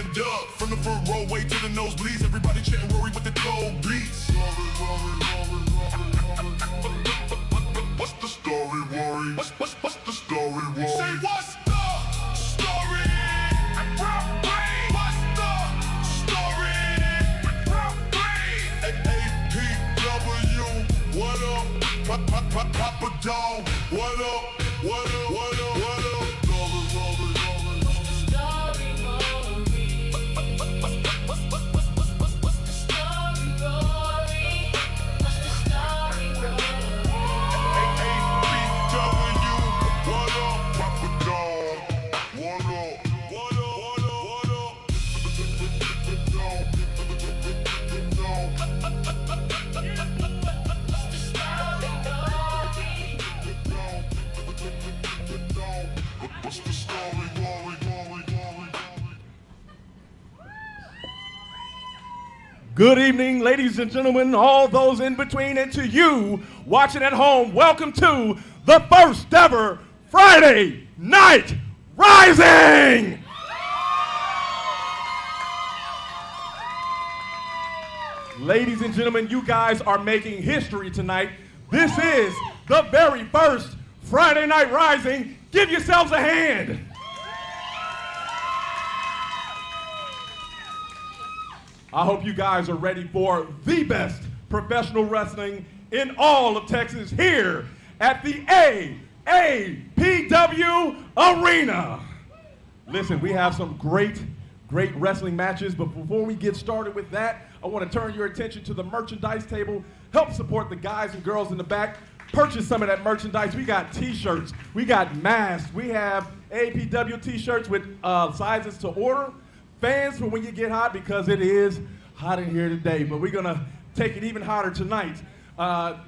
stand up. From the front row way to the nosebleeds, everybody chanting Rory with the cold beats. What's the story, Rory? What's the story, Rory? Say what's the story? What's the story? APW, what up? Papa Dog, what up? What up? What up? What up? Good evening, ladies and gentlemen, all those in between, and to you watching at home, welcome to the first ever Friday Night Rising! Ladies and gentlemen, you guys are making history tonight. This is the very first Friday Night Rising. Give yourselves a hand. I hope you guys are ready for the best professional wrestling in all of Texas here at the Aapw Arena. Listen, we have some great wrestling matches, but before we get started with that, I want to turn your attention to the merchandise table. Help support the guys and girls in the back. Purchase some of that merchandise. We got t-shirts, we got masks, we have APW t-shirts with sizes to order. Fans for when you get hot, because it is hot in here today, but we're gonna take it even hotter tonight. What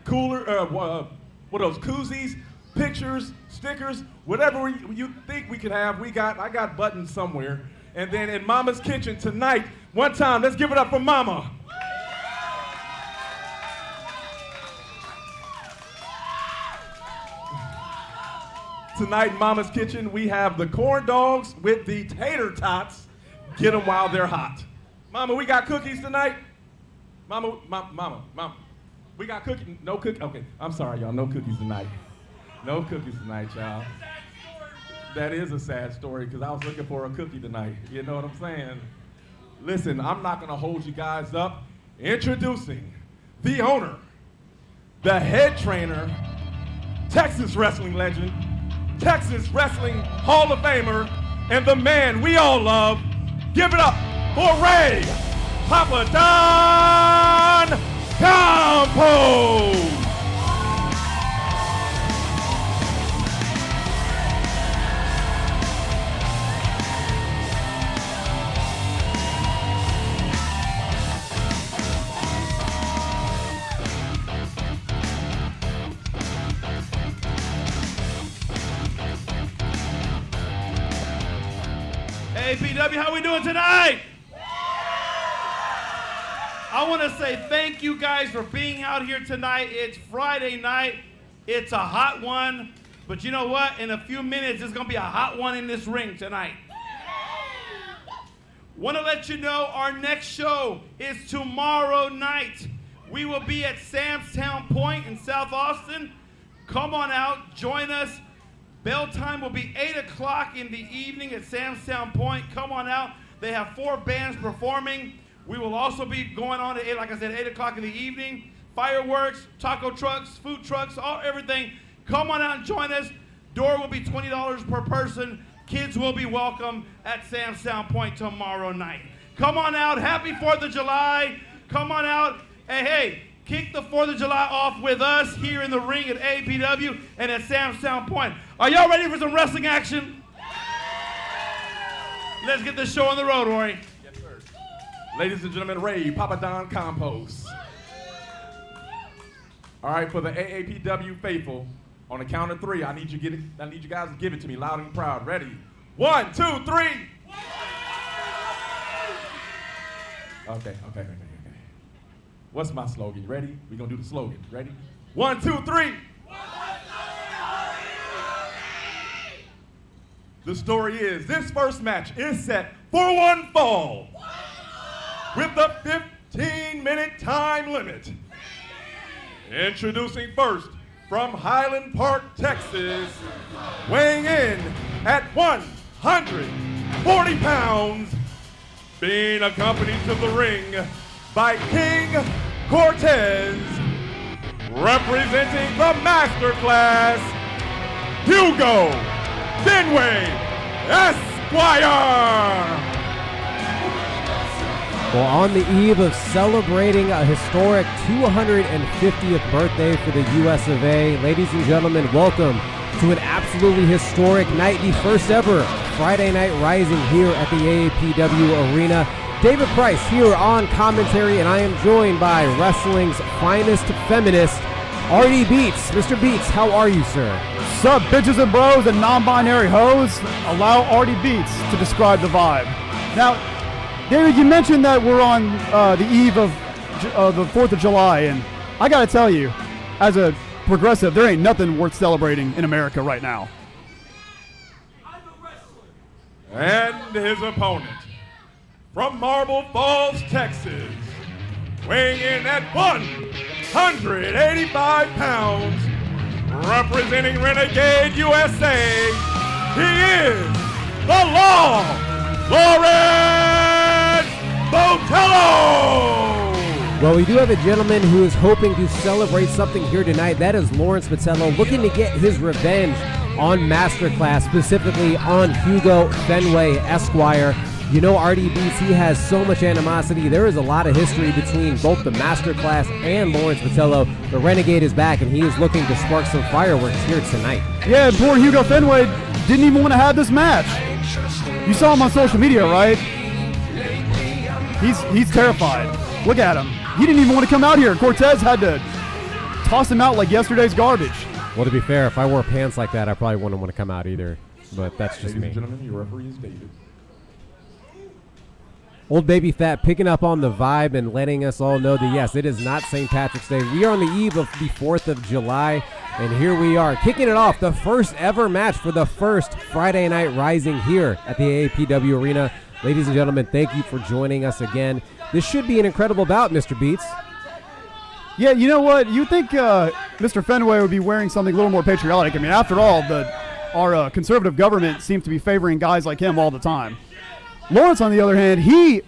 else? Koozies, pictures, stickers, whatever you think we could have. I got buttons somewhere. And then in Mama's Kitchen tonight, one time, let's give it up for Mama. Tonight in Mama's Kitchen, we have the corn dogs with the tater tots. Get them while they're hot. Mama, we got cookies tonight? Mama, we got cookies? No cookies? Okay, I'm sorry, y'all, no cookies tonight. No cookies tonight, y'all. That is a sad story, because I was looking for a cookie tonight. You know what I'm saying? Listen, I'm not gonna hold you guys up. Introducing the owner, the head trainer, Texas wrestling legend, Texas Wrestling Hall of Famer, and the man we all love. Give it up for Ray Papa Don Campos. APW, how we doing tonight? I want to say thank you guys for being out here tonight. It's Friday night. It's a hot one. But you know what? In a few minutes, there's going to be a hot one in this ring tonight. Want to let you know our next show is tomorrow night. We will be at Samstown Point in South Austin. Come on out. Join us. Bell time will be 8 o'clock in the evening at Samstown Point. Come on out. They have 4 bands performing. We will also be going on at 8, like I said, 8 o'clock in the evening. Fireworks, taco trucks, food trucks, everything. Come on out and join us. Door will be $20 per person. Kids will be welcome at Samstown Point tomorrow night. Come on out. Happy 4th of July. Come on out. Hey, kick the 4th of July off with us here in the ring at APW and at Samstown Point. Are y'all ready for some wrestling action? Let's get this show on the road, Rory. Yes, sir. Ladies and gentlemen, Ray Papa Don Campos. All right, for the AAPW faithful, on the count of 3, I need you guys to give it to me loud and proud. Ready? 1, 2, 3. Okay. What's my slogan? You ready? We're gonna do the slogan. Ready? 1, 2, 3. The story is this first match is set for one fall with a 15-minute time limit. Introducing first from Highland Park, Texas, weighing in at 140 pounds, being accompanied to the ring by King Cortez, representing the Masterclass, Hugo Fenway Esquire. Well, on the eve of celebrating a historic 250th birthday for the US of A, ladies and gentlemen, welcome to an absolutely historic night, the first ever Friday Night Rising here at the AAPW Arena. David Price here on commentary, and I am joined by wrestling's finest feminist, Artie Beats. Mr. Beats, how are you, sir? Sup, bitches and bros and non-binary hoes? Allow Artie Beats to describe the vibe. Now, David, you mentioned that we're on the eve of the 4th of July, and I gotta tell you, as a progressive, there ain't nothing worth celebrating in America right now. And his opponent, from Marble Falls, Texas, weighing in at 185 pounds, representing Renegade USA, he is the Law, Lawrence Botello! Well, we do have a gentleman who is hoping to celebrate something here tonight. That is Lawrence Botello, looking to get his revenge on Masterclass, specifically on Hugo Fenway Esquire. You know, Artie Beats, he has so much animosity. There is a lot of history between both the Masterclass and Lawrence Botello. The Renegade is back, and he is looking to spark some fireworks here tonight. Yeah, poor Hugo Fenway didn't even want to have this match. You saw him on social media, right? He's terrified. Look at him. He didn't even want to come out here. Cortez had to toss him out like yesterday's garbage. Well, to be fair, if I wore pants like that, I probably wouldn't want to come out either. But that's just Ladies me. and gentlemen, your referee is David. Old Baby Fat picking up on the vibe and letting us all know that, yes, it is not St. Patrick's Day. We are on the eve of the 4th of July, and here we are kicking it off, the first ever match for the first Friday Night Rising here at the AAPW Arena. Ladies and gentlemen, thank you for joining us again. This should be an incredible bout, Mr. Beats. Yeah, you know what? You think Mr. Fenway would be wearing something a little more patriotic. I mean, after all, our conservative government seems to be favoring guys like him all the time. Lawrence, on the other hand, he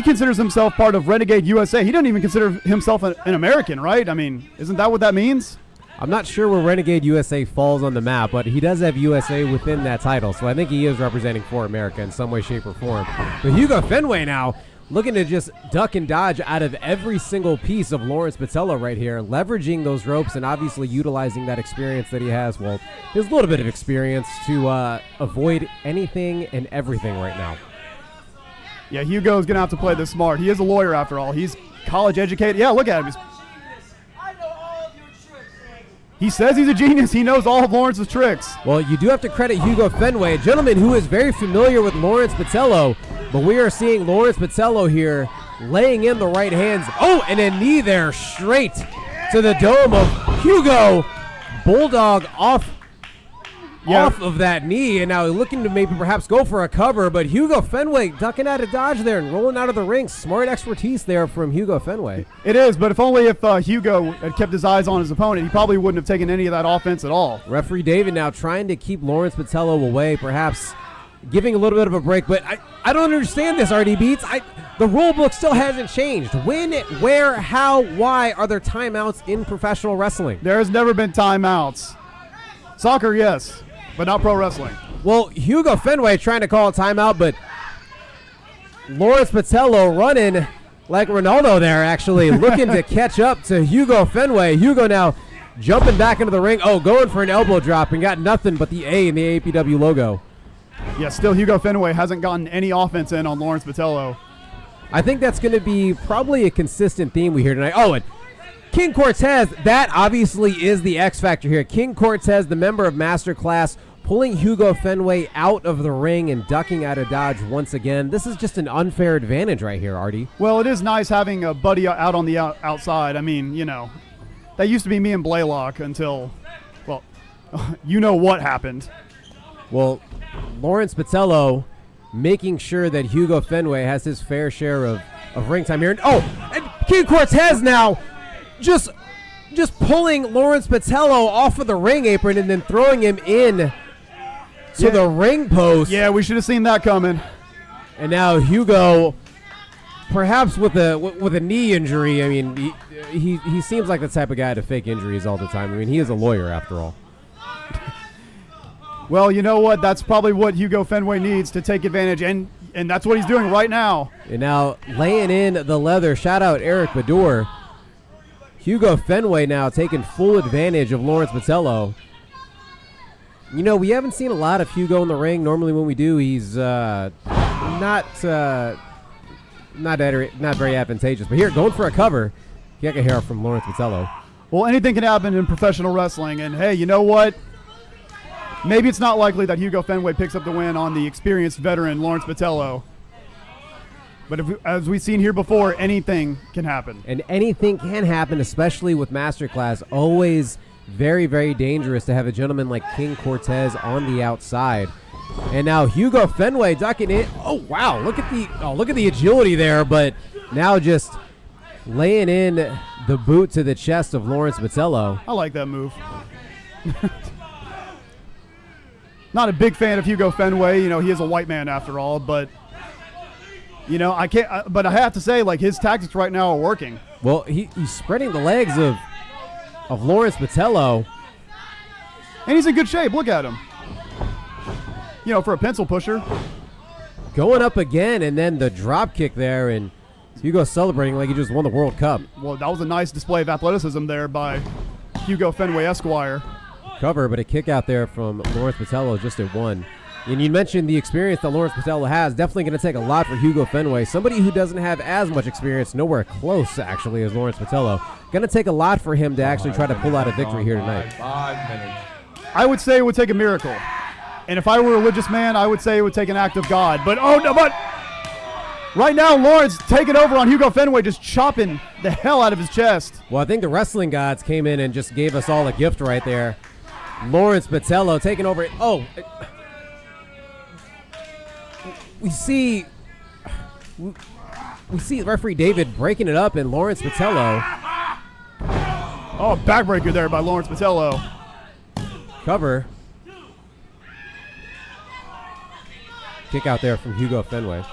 considers himself part of Renegade USA. He doesn't even consider himself an American, right? I mean, isn't that what that means? I'm not sure where Renegade USA falls on the map, but he does have USA within that title, so I think he is representing for America in some way, shape, or form. But Hugo Fenway now looking to just duck and dodge out of every single piece of Lawrence Botello right here, leveraging those ropes and obviously utilizing that experience that he has. Well, he has a little bit of experience to avoid anything and everything right now. Yeah, Hugo's going to have to play this smart. He is a lawyer after all. He's college educated. Yeah, look at him. He says he's a genius. He knows all of Lawrence's tricks. Well, you do have to credit Hugo Fenway, a gentleman who is very familiar with Lawrence Botello, but we are seeing Lawrence Botello here laying in the right hands. Oh, and a knee there straight to the dome of Hugo. Bulldog off of that knee, and now looking to maybe perhaps go for a cover, but Hugo Fenway ducking out of dodge there and rolling out of the ring. Smart expertise there from Hugo Fenway. It is, but if Hugo had kept his eyes on his opponent, he probably wouldn't have taken any of that offense at all. Referee David now trying to keep Lawrence Botello away, perhaps giving a little bit of a break, but I don't understand this, RD Beats. The rule book still hasn't changed. When, where, how, why are there timeouts in professional wrestling? There has never been timeouts. Soccer, yes, but not pro wrestling. Well, Hugo Fenway trying to call a timeout, but Lawrence Botello running like Ronaldo there, actually, looking to catch up to Hugo Fenway. Hugo now jumping back into the ring. Oh, going for an elbow drop and got nothing but the A in the APW logo. Yeah, still Hugo Fenway hasn't gotten any offense in on Lawrence Botello. I think that's going to be probably a consistent theme we hear tonight. Oh, and King Cortez, that obviously is the X factor here. King Cortez, the member of Masterclass, pulling Hugo Fenway out of the ring and ducking out of dodge once again. This is just an unfair advantage right here, Artie. Well, it is nice having a buddy out on the outside. I mean, you know, that used to be me and Blaylock until, well, you know what happened. Well, Lawrence Patello making sure that Hugo Fenway has his fair share of ring time here. And King Cortez now just pulling Lawrence Patello off of the ring apron and then throwing him in to the ring post. Yeah, we should have seen that coming. And now Hugo, perhaps with a knee injury. I mean, he seems like the type of guy to fake injuries all the time. I mean, he is a lawyer after all. Well, you know what? That's probably what Hugo Fenway needs to take advantage, and that's what he's doing right now. And now laying in the leather. Shout out Eric Bador. Hugo Fenway now taking full advantage of Lawrence Patello. You know, we haven't seen a lot of Hugo in the ring. Normally when we do, he's not very advantageous. But here, going for a cover. Kick a hair from Lawrence Patello. Well, anything can happen in professional wrestling, and hey, you know what? Maybe it's not likely that Hugo Fenway picks up the win on the experienced veteran Lawrence Patello. But as we've seen here before, anything can happen. And anything can happen, especially with Masterclass. Always very, very dangerous to have a gentleman like King Cortez on the outside. And now Hugo Fenway ducking in. Oh wow! Look at the agility there. But now just laying in the boot to the chest of Lawrence Patello. I like that move. Not a big fan of Hugo Fenway. You know, he is a white man after all, but you know, I have to say, like, his tactics right now are working. Well, he's spreading the legs of Lawrence Patello. And he's in good shape. Look at him. You know, for a pencil pusher. Going up again, and then the drop kick there, and Hugo celebrating like he just won the World Cup. Well, that was a nice display of athleticism there by Hugo Fenway Esquire. Cover, but a kick out there from Lawrence Patello just at one. And you mentioned the experience that Lawrence Patello has. Definitely going to take a lot for Hugo Fenway. Somebody who doesn't have as much experience, nowhere close actually, as Lawrence Patello. Going to take a lot for him to actually try to pull out a victory here tonight. 5 minutes. I would say it would take a miracle. And if I were a religious man, I would say it would take an act of God. But right now, Lawrence taking over on Hugo Fenway, just chopping the hell out of his chest. Well, I think the wrestling gods came in and just gave us all a gift right there. Lawrence Patello taking over. We see referee David breaking it up, and Lawrence Patello. Oh, backbreaker there by Lawrence Patello. Cover. Kick out there from Hugo Fenway.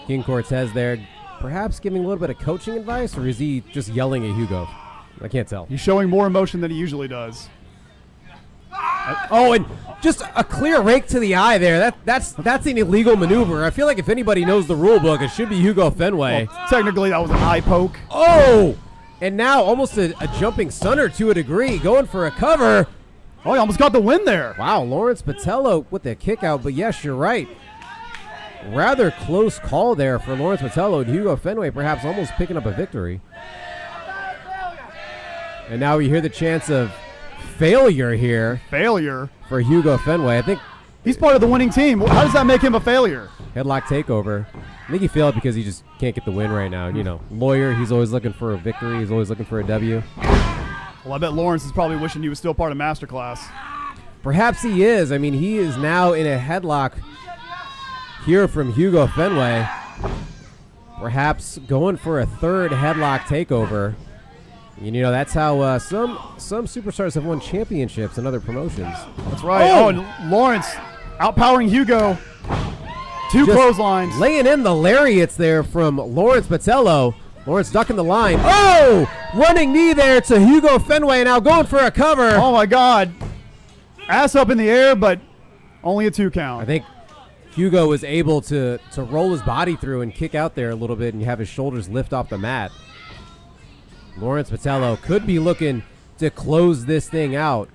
King Cortez there, perhaps giving a little bit of coaching advice, or is he just yelling at Hugo? I can't tell. He's showing more emotion than he usually does. Oh, and just a clear rake to the eye there. That's an illegal maneuver. I feel like if anybody knows the rule book, it should be Hugo Fenway. Well, technically, that was an eye poke. Oh, and now almost a jumping stunner to a degree, going for a cover. Oh, he almost got the win there. Wow, Lawrence Patello with the kick out, but yes, you're right. Rather close call there for Lawrence Patello, and Hugo Fenway perhaps almost picking up a victory. And now we hear the chance of failure here. Failure for Hugo Fenway. I think he's part of the winning team. How does that make him a failure? Headlock takeover. I think he failed because he just can't get the win right now. You know, lawyer, he's always looking for a victory. He's always looking for a W. Well, I bet Lawrence is probably wishing he was still part of Masterclass. Perhaps he is. I mean, he is now in a headlock here from Hugo Fenway. Perhaps going for a third headlock takeover. And, you know, that's how some superstars have won championships in other promotions. That's right. Oh, and Lawrence outpowering Hugo. Two just clotheslines. Laying in the lariats there from Lawrence Patello. Lawrence ducking the line. Oh! Running knee there to Hugo Fenway, now going for a cover. Oh, my God. Ass up in the air, but only a 2 count. I think Hugo was able to roll his body through and kick out there a little bit and have his shoulders lift off the mat. Lawrence Patello could be looking to close this thing out.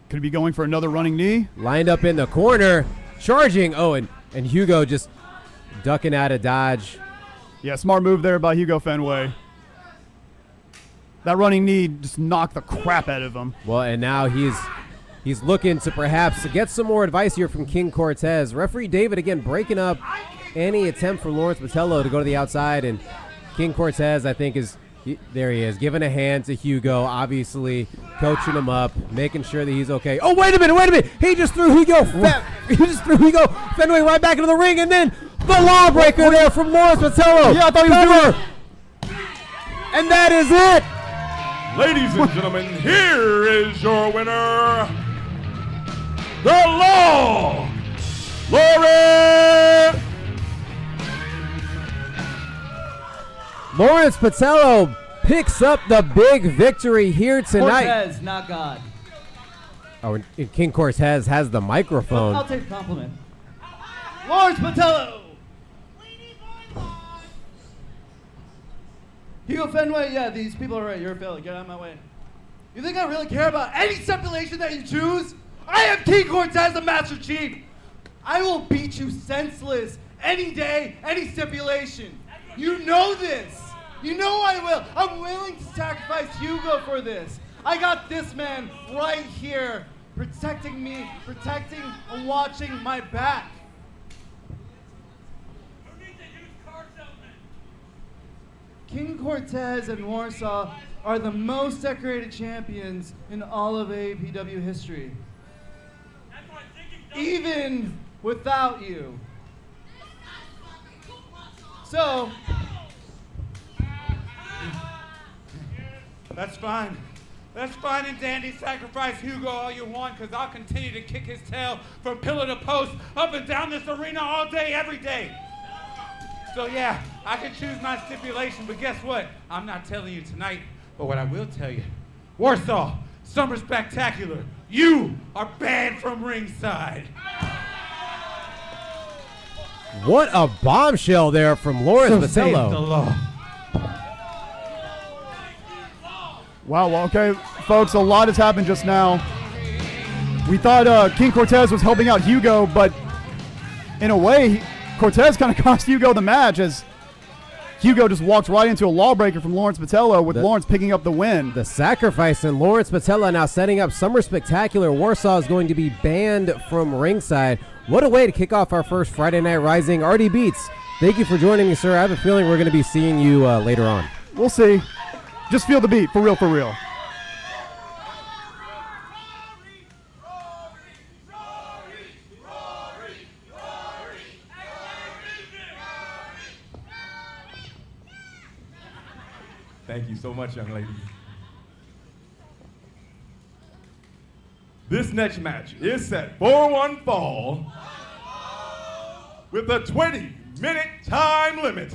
Could be going for another running knee. Lined up in the corner, charging. Oh, and Hugo just ducking out of dodge. Yeah, smart move there by Hugo Fenway. That running knee just knocked the crap out of him. Well, and now he's looking to perhaps get some more advice here from King Cortez. Referee David again breaking up any attempt for Lawrence Patello to go to the outside, and King Cortez, I think, is There he is, giving a hand to Hugo, obviously coaching him up, making sure that he's okay. Oh, wait a minute. He just threw Hugo Fenway right back into the ring, and then the lawbreaker there from Lawrence Patello. Yeah, I thought he was doing it. And that is it. Ladies and gentlemen, here is your winner, the Law, Lawrence Patello picks up the big victory here tonight. Cortez, not God. Oh, and King Cortez has the microphone. I'll take the compliment. Lawrence Patello. Hugo Fenway, yeah, these people are right. You're a failure. Get out of my way. You think I really care about any stipulation that you choose? I am King Cortez, the Master Chief. I will beat you senseless any day, any stipulation. You know this. You know I will. I'm willing to sacrifice Hugo for this. I got this man right here, protecting me, protecting and watching my back. King Cortez and Warsaw are the most decorated champions in all of AAPW history. Even without you. So, That's fine. That's fine and dandy. Sacrifice Hugo all you want, because I'll continue to kick his tail from pillar to post, up and down this arena all day, every day. So yeah, I can choose my stipulation, but guess what? I'm not telling you tonight, but what I will tell you, Warsaw, Summer Spectacular, you are banned from ringside. What a bombshell there from Lawrence So saith the Patello. law. Wow, well, okay, folks, a lot has happened just now. We thought King Cortez was helping out Hugo, but in a way, Cortez kind of cost Hugo the match as Hugo just walked right into a lawbreaker from Lawrence Patello with Lawrence picking up the win. The sacrifice, and Lawrence Patello now setting up Summer Spectacular. Warsaw is going to be banned from ringside. What a way to kick off our first Friday Night Rising. RD Beats, thank you for joining me, sir. I have a feeling we're going to be seeing you later on. We'll see. Just feel the beat, for real, for real. Thank you so much, young lady. This next match is set for one fall with a 20-minute time limit.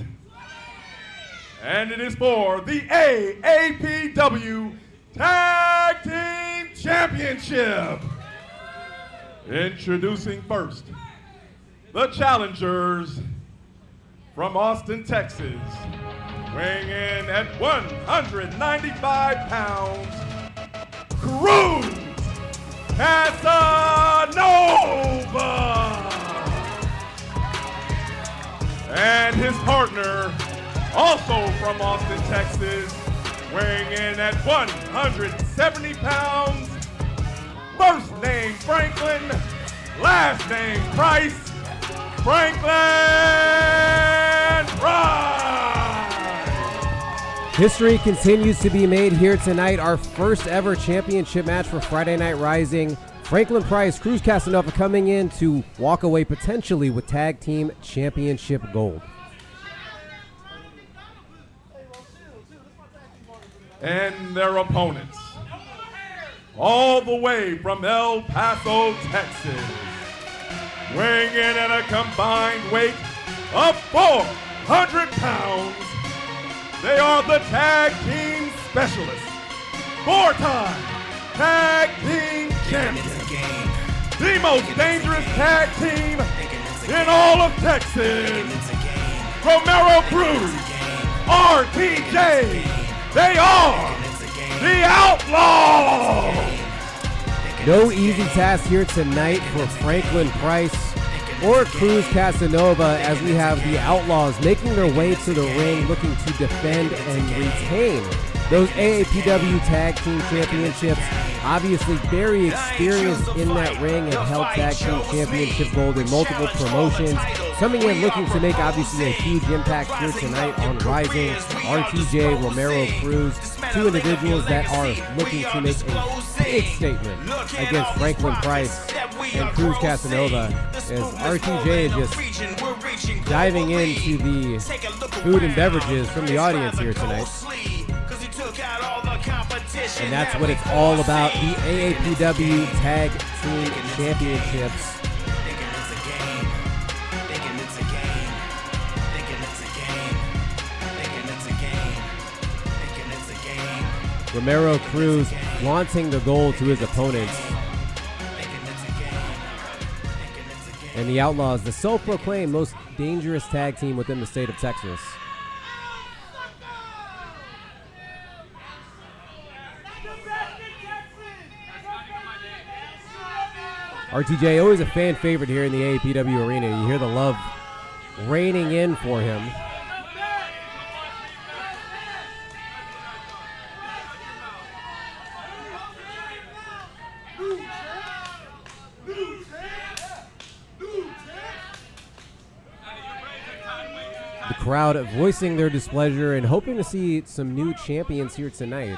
And it is for the AAPW Tag Team Championship. Introducing first, the challengers from Austin, Texas, weighing in at 195 pounds, Cruz Casanova. And his partner, also from Austin, Texas, weighing in at 170 pounds, first name Franklin, last name Price, Franklin Price. History continues to be made here tonight. Our first ever championship match for Friday Night Rising. Franklin Price, Cruz Casanova coming in to walk away potentially with Tag Team Championship gold. And their opponents, all the way from El Paso, Texas, weighing in at a combined weight of 400 pounds, they are the Tag Team Specialists, four-time Tag Team Champions, the most dangerous tag team in all of Texas, Romero Cruz, RTJ. They are the Outlaws! No easy task here tonight for Franklin Price. or Cruz Casanova, as we have the Outlaws making their way to the ring, looking to defend and retain those AAPW Tag Team Championships. Obviously very experienced in that ring and held Tag Team Championship gold in multiple promotions. Coming in looking to make obviously a huge impact here tonight on Rising. RTJ, Romero Cruz, two individuals that are looking to make a big statement against Franklin Price and Cruz Casanova, as RTJ is just diving into the food and beverages from the audience here tonight. And that's what it's all about, the AAPW Tag Team Championships. Romero Cruz flaunting the gold to his opponents. And the Outlaws, the self-proclaimed most dangerous tag team within the state of Texas. RTJ, always a fan favorite here in the AAPW arena. You hear the love raining in for him. The crowd voicing their displeasure and hoping to see some new champions here tonight.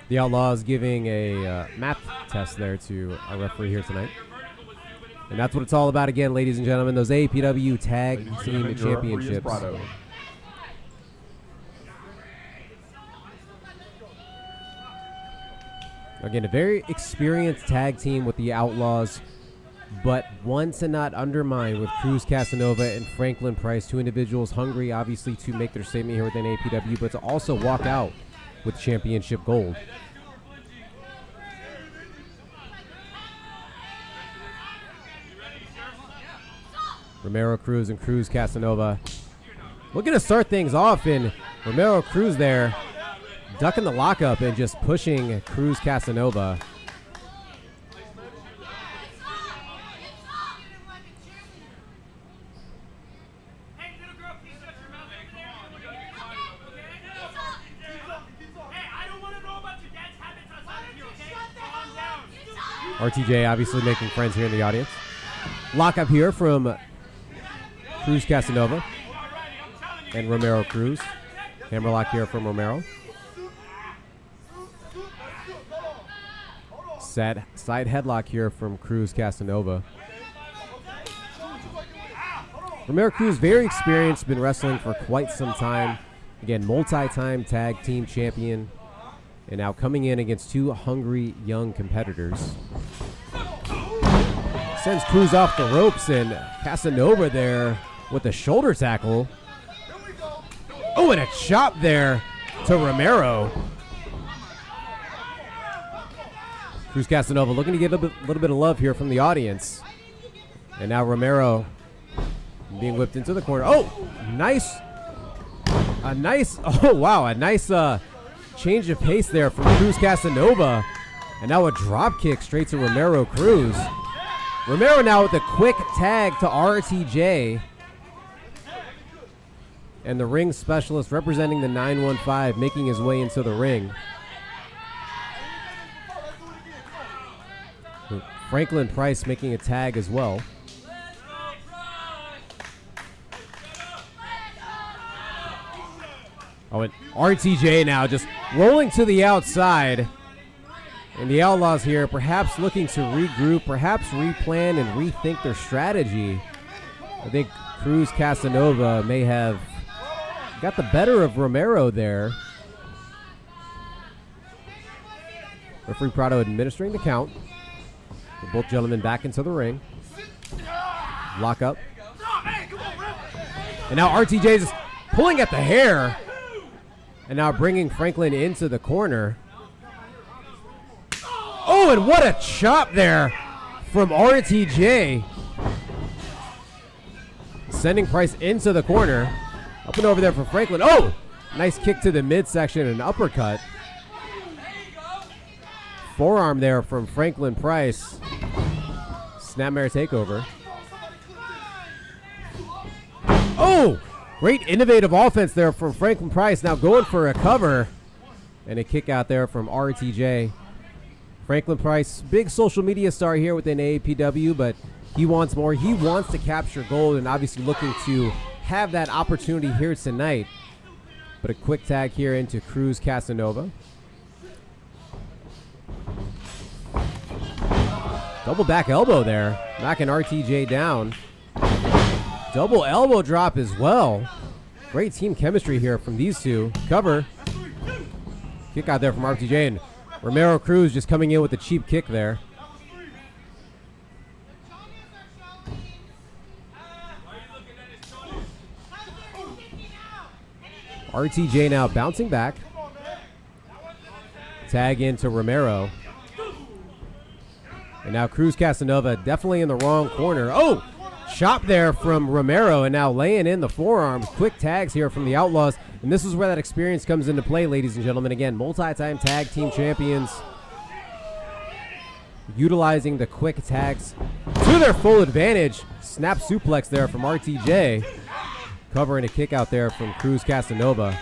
The Outlaws giving a math test there to our referee here tonight. And that's what it's all about again, ladies and gentlemen, those AAPW Tag Team Championships. Again, a very experienced tag team with the Outlaws, but one to not undermine with Cruz Casanova and Franklin Price, two individuals hungry, obviously, to make their statement here within AAPW, but to also walk out with championship gold. Romero Cruz and Cruz Casanova looking to start things off, and Romero Cruz there ducking the lockup and just pushing Cruz Casanova. RTJ obviously making friends here in the audience. Lockup here from Cruz Casanova and Romero Cruz. Hammerlock here from Romero. Side headlock here from Cruz Casanova. Romero Cruz, very experienced, been wrestling for quite some time. Again, multi-time tag team champion. And now coming in against two hungry young competitors. Sends Cruz off the ropes, and Casanova there with a shoulder tackle. Oh, and a chop there to Romero. Cruz Casanova looking to get a little bit of love here from the audience. And now Romero being whipped into the corner. Oh, nice. A nice change of pace there from Cruz Casanova. And now a drop kick straight to Romero Cruz. Romero now with a quick tag to RTJ. And the ring specialist representing the 915 making his way into the ring. Franklin Price making a tag as well. Oh, and RTJ now just rolling to the outside. And the Outlaws here perhaps looking to regroup, perhaps replan and rethink their strategy. I think Cruz Casanova may have got the better of Romero there. Referee Prado administering the count. With both gentlemen back into the ring. Lock up. And now RTJ is pulling at the hair. And now bringing Franklin into the corner. Oh, and what a chop there from RTJ. sending Price into the corner. Up and over there for Franklin. Oh! Nice kick to the midsection and an uppercut. Forearm there from Franklin Price. Snapmare takeover. Oh! Great innovative offense there from Franklin Price. Now going for a cover. And a kick out there from RTJ. Franklin Price, big social media star here within AAPW, but he wants more. He wants to capture gold and obviously looking to have that opportunity here tonight. But a quick tag here into Cruz Casanova. Double back elbow there, knocking RTJ down. Double elbow drop as well. Great team chemistry here from these two. Cover. Kick out there from RTJ, and Romero Cruz just coming in with a cheap kick there. RTJ now bouncing back. Tag into Romero. And now Cruz Casanova definitely in the wrong corner. Oh! Chop there from Romero, and now laying in the forearms. Quick tags here from the Outlaws. And this is where that experience comes into play, ladies and gentlemen. Again, multi-time tag team champions. Utilizing the quick tags to their full advantage. Snap suplex there from RTJ. Covering a kick out there from Cruz Casanova.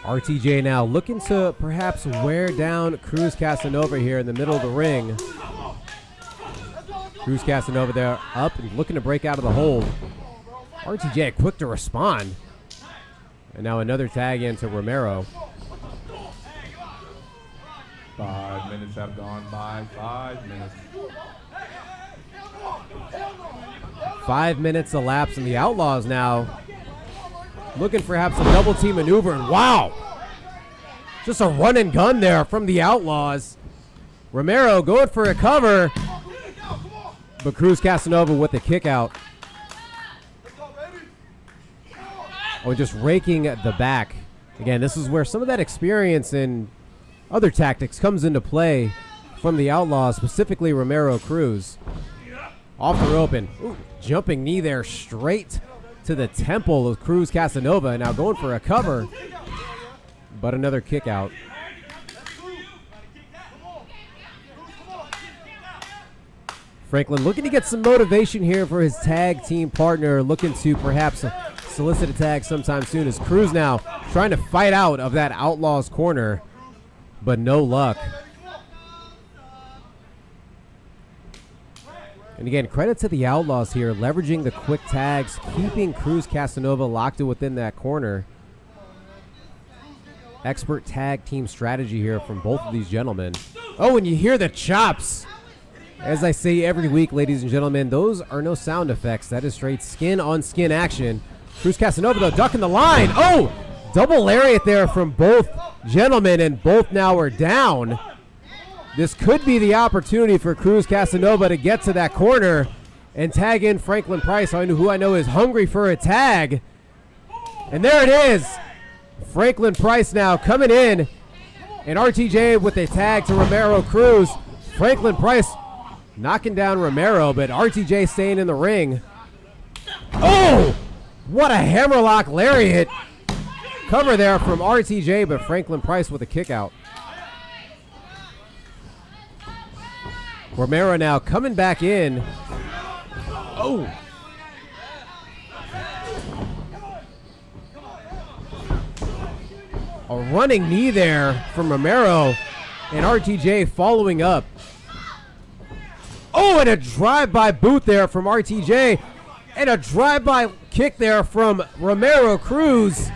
RTJ now looking to perhaps wear down Cruz Casanova here in the middle of the ring. Cruz Casanova there up and looking to break out of the hold. RTJ quick to respond. And now another tag into Romero. 5 minutes have gone by. 5 minutes. 5 minutes elapsed, and the Outlaws now looking for perhaps a double team maneuver. And wow! Just a run and gun there from the Outlaws. Romero going for a cover, but Cruz Casanova with the kick out. Oh, just raking the back. Again, this is where some of that experience and other tactics comes into play from the Outlaws, specifically Romero Cruz. Off the rope and jumping knee there straight to the temple of Cruz Casanova. Now going for a cover, but another kick out. Franklin looking to get some motivation here for his tag team partner, looking to perhaps solicit a tag sometime soon, as Cruz now trying to fight out of that Outlaws corner, but no luck. And again, credit to the Outlaws here, leveraging the quick tags, keeping Cruz Casanova locked in within that corner. Expert tag team strategy here from both of these gentlemen. Oh, and you hear the chops. As I say every week, ladies and gentlemen, those are no sound effects. That is straight skin on skin action. Cruz Casanova though, ducking the line. Oh, double lariat there from both gentlemen, and both now are down. This could be the opportunity for Cruz Casanova to get to that corner and tag in Franklin Price, who I know is hungry for a tag. And there it is. Franklin Price now coming in, and RTJ with a tag to Romero Cruz. Franklin Price knocking down Romero, but RTJ staying in the ring. Oh, what a hammerlock lariat. Cover there from RTJ, but Franklin Price with a kick out. Romero now coming back in. Oh. A running knee there from Romero, and RTJ following up. Oh, and a drive-by boot there from RTJ, and a drive-by kick there from Romero Cruz.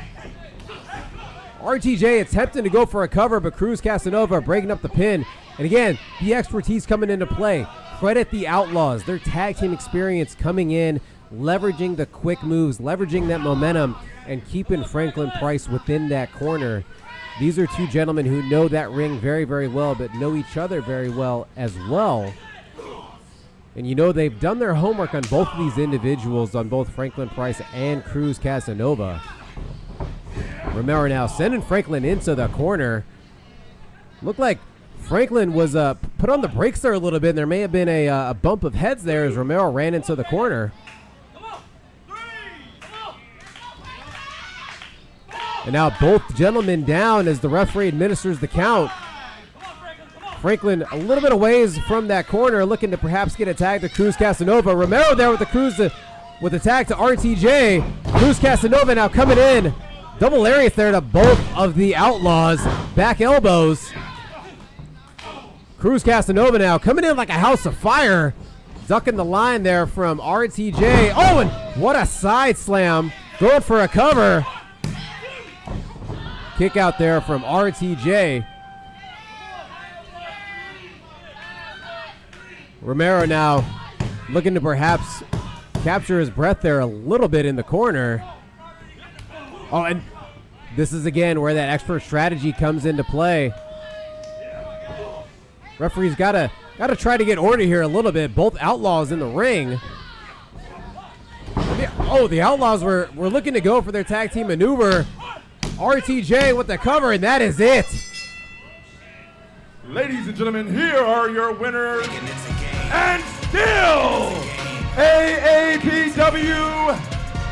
RTJ attempting to go for a cover, but Cruz Casanova breaking up the pin. And again, the expertise coming into play. Credit the Outlaws, their tag team experience coming in, leveraging the quick moves, leveraging that momentum, and keeping Franklin Price within that corner. These are two gentlemen who know that ring very, very well, but know each other very well as well. And you know they've done their homework on both of these individuals, on both Franklin Price and Cruz Casanova. Romero now sending Franklin into the corner. Looked like Franklin was put on the brakes there a little bit, and there may have been a bump of heads there as Romero ran into the corner. And now both gentlemen down as the referee administers the count. Franklin a little bit of ways from that corner, looking to perhaps get a tag to Cruz Casanova. Romero there with the tag to RTJ. Cruz Casanova now coming in. Double lariat there to both of the Outlaws. Back elbows. Cruz Casanova now coming in like a house of fire. Ducking the line there from RTJ. Oh, and what a side slam. Going for a cover. Kick out there from RTJ. Romero now looking to perhaps capture his breath there a little bit in the corner. Oh, and this is again where that expert strategy comes into play. Referee's gotta try to get order here a little bit. Both Outlaws in the ring. Oh, the Outlaws were looking to go for their tag team maneuver. RTJ with the cover, and that is it. Ladies and gentlemen, here are your winners and still AAPW